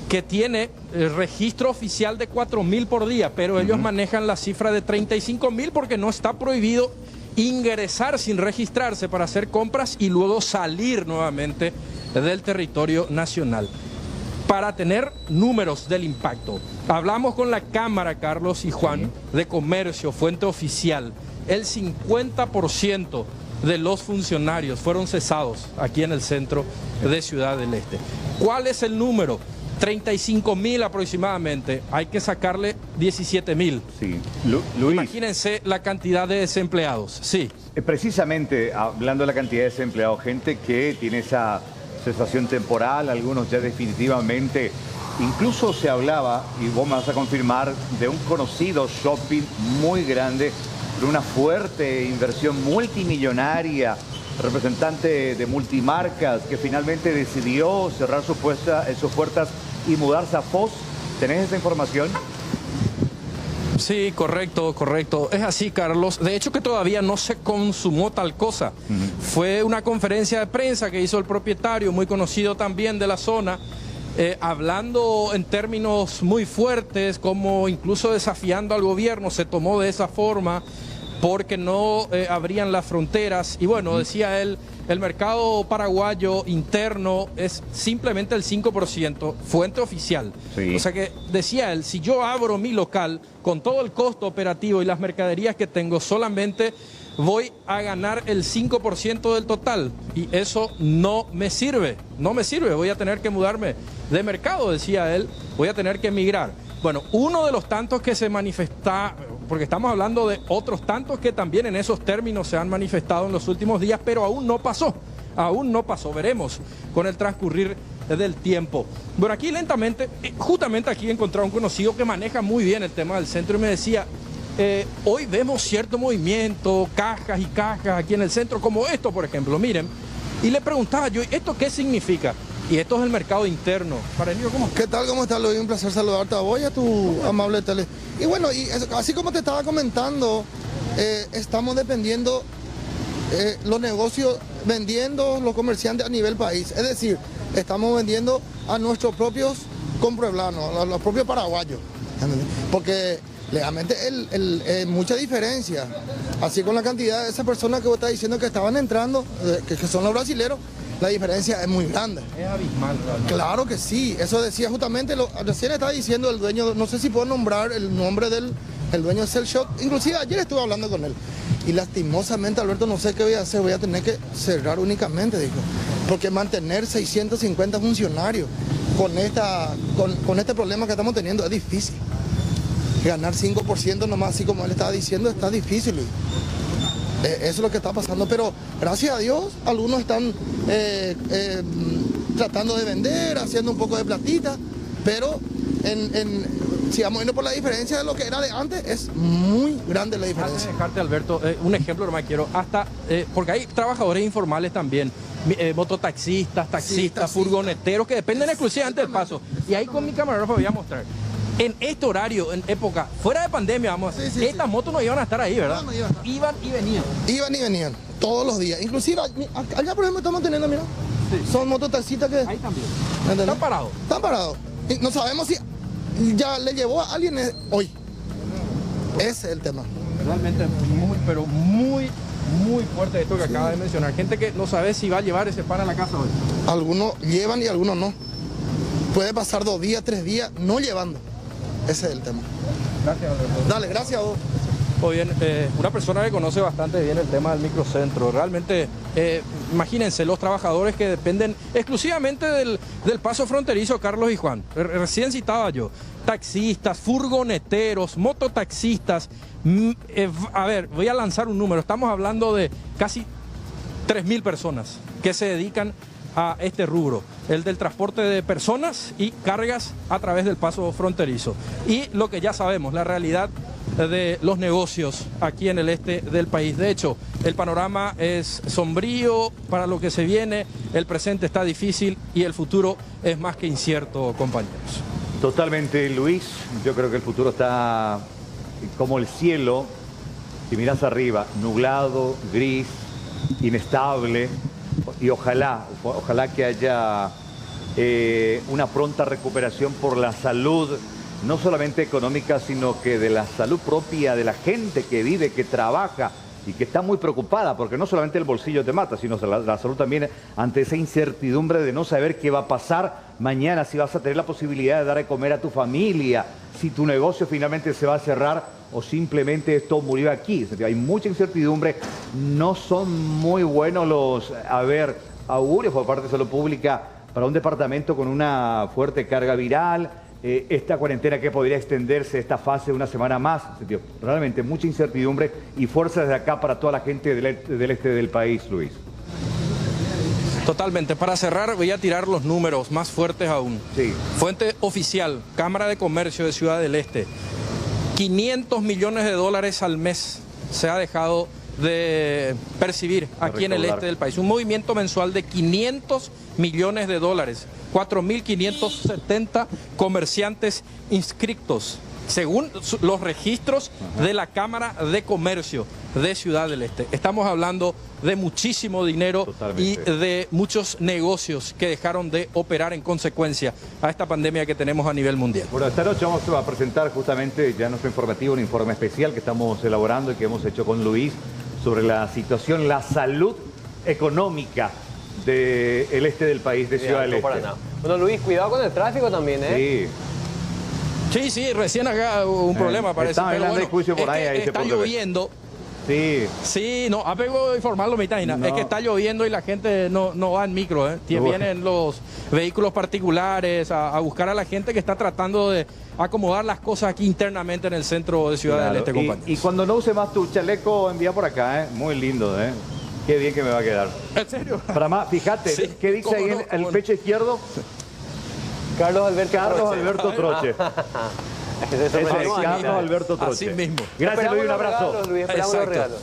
que tiene el registro oficial de 4.000 por día, pero ellos manejan la cifra de 35.000 porque no está prohibido ingresar sin registrarse para hacer compras y luego salir nuevamente del territorio nacional. Para tener números del impacto, hablamos con la Cámara, Carlos y Juan, de Comercio, fuente oficial. El 50% de los funcionarios fueron cesados aquí en el centro de Ciudad del Este. ¿Cuál es el número? 35.000 aproximadamente. Hay que sacarle 17.000. Sí. Luis, imagínense la cantidad de desempleados. Sí. Precisamente, hablando de la cantidad de desempleados, gente que tiene esa cesación temporal, algunos ya definitivamente. Incluso se hablaba, y vos me vas a confirmar, de un conocido shopping muy grande, de una fuerte inversión multimillonaria, representante de multimarcas, que finalmente decidió cerrar sus puertas y mudarse a Foz. ¿Tenés esa información? Sí, correcto. Es así, Carlos. De hecho, que todavía no se consumó tal cosa. Fue una conferencia de prensa que hizo el propietario, muy conocido también de la zona, hablando en términos muy fuertes, como incluso desafiando al gobierno. Se tomó de esa forma porque no abrían las fronteras. Y bueno, decía él, el mercado paraguayo interno es simplemente el 5%, fuente oficial. Sí. O sea que, decía él, si yo abro mi local con todo el costo operativo y las mercaderías que tengo, solamente voy a ganar el 5% del total. Y eso no me sirve, voy a tener que mudarme de mercado, decía él, voy a tener que emigrar. Bueno, uno de los tantos que se manifiesta, porque estamos hablando de otros tantos que también en esos términos se han manifestado en los últimos días, pero aún no pasó, veremos con el transcurrir del tiempo. Bueno, aquí lentamente, justamente aquí encontré a un conocido que maneja muy bien el tema del centro y me decía, hoy vemos cierto movimiento, cajas y cajas aquí en el centro, como esto por ejemplo, miren, y le preguntaba yo, ¿esto qué significa? Y esto es el mercado interno. ¿Qué tal? ¿Cómo estás, Luis? Un placer saludarte a vos y a tu amable tele. Y bueno, y así como te estaba comentando, estamos dependiendo los negocios, vendiendo los comerciantes a nivel país. Es decir, estamos vendiendo a nuestros propios compueblanos, a los propios paraguayos. Porque legalmente mucha diferencia. Así con la cantidad de esas personas que vos estás diciendo que estaban entrando, que son los brasileros, la diferencia es muy grande. Es abismal, realmente. Claro que sí, eso decía justamente, recién estaba diciendo el dueño, no sé si puedo nombrar el nombre del dueño de Cell Shop, inclusive ayer estuve hablando con él. Y lastimosamente, Alberto, no sé qué voy a hacer, voy a tener que cerrar únicamente, dijo. Porque mantener 650 funcionarios con este problema que estamos teniendo es difícil. Ganar 5% nomás, así como él estaba diciendo, está difícil. Eso es lo que está pasando, pero gracias a Dios algunos están tratando de vender, haciendo un poco de platita, pero si vamos viendo por la diferencia de lo que era de antes, es muy grande la diferencia. Antes de dejarte, Alberto, un ejemplo nomás quiero, porque hay trabajadores informales también, mototaxistas, taxistas, furgoneteros, que dependen exclusivamente del paso. Y ahí con mi camarógrafo voy a mostrar. En este horario, en época, fuera de pandemia, vamos a decir, estas motos no iban a estar ahí, ¿verdad? No iban a estar. Iban y venían. Iban y venían, todos los días. Inclusive, allá por ejemplo estamos teniendo, mira. Sí. Son mototaxistas que... Ahí también. ¿Están parados? Están parados. Y no sabemos si ya le llevó a alguien hoy. Ese es el tema. Realmente muy fuerte esto que acaba de mencionar. Gente que no sabe si va a llevar ese pan a la casa hoy. Algunos llevan y algunos no. Puede pasar 2 días, 3 días no llevando. Ese es el tema. Gracias, Alberto. Dale, gracias a vos. Muy bien, una persona que conoce bastante bien el tema del microcentro. Realmente, imagínense, los trabajadores que dependen exclusivamente del paso fronterizo, Carlos y Juan. Recién citaba yo. Taxistas, furgoneteros, mototaxistas. A ver, voy a lanzar un número. Estamos hablando de casi 3.000 personas que se dedican a este rubro, el del transporte de personas y cargas a través del paso fronterizo. Y lo que ya sabemos, la realidad de los negocios aquí en el este del país. De hecho, el panorama es sombrío para lo que se viene, el presente está difícil y el futuro es más que incierto, compañeros. Totalmente, Luis. Yo creo que el futuro está como el cielo. Si miras arriba, nublado, gris, inestable. Y ojalá que haya una pronta recuperación por la salud, no solamente económica, sino que de la salud propia de la gente que vive, que trabaja y que está muy preocupada, porque no solamente el bolsillo te mata, sino la salud también ante esa incertidumbre de no saber qué va a pasar mañana, si vas a tener la posibilidad de dar de comer a tu familia, si tu negocio finalmente se va a cerrar o simplemente esto murió aquí. Hay mucha incertidumbre, no son muy buenos los augurios por parte de salud pública para un departamento con una fuerte carga viral, esta cuarentena que podría extenderse esta fase una semana más. Realmente mucha incertidumbre y fuerza desde acá para toda la gente del este del país, Luis. Totalmente. Para cerrar, voy a tirar los números más fuertes aún. Sí. Fuente oficial, Cámara de Comercio de Ciudad del Este. 500 millones de dólares al mes se ha dejado de percibir aquí en el este del país. Un movimiento mensual de 500 millones de dólares. 4.570 comerciantes inscritos, según los registros de la Cámara de Comercio de Ciudad del Este. Estamos hablando de muchísimo dinero. Totalmente. Y de muchos negocios que dejaron de operar en consecuencia a esta pandemia que tenemos a nivel mundial. Bueno, esta noche vamos a presentar justamente ya nuestro informativo, un informe especial que estamos elaborando y que hemos hecho con Luis sobre la situación, la salud económica del este del país, de Ciudad del Este. Bueno, Luis, cuidado con el tráfico también, ¿eh? Sí, recién acá hubo un problema, parece. Está hablando de juicio por ahí, está lloviendo. Sí, no, apego informarlo, mi taina. No. Es que está lloviendo y la gente no va en micro, ¿eh? Vienen los vehículos particulares a buscar a la gente que está tratando de acomodar las cosas aquí internamente en el centro de Ciudad del Este, compañeros. Y cuando no use más tu chaleco, envía por acá, ¿eh? Muy lindo, ¿eh? Qué bien que me va a quedar. ¿En serio? Para más, fíjate, ¿qué dice ahí en el pecho izquierdo? Carlos Alberto Troche. Carlos Alberto Troche. Así mismo. Gracias, Luis, un abrazo. Esperamos los regalos.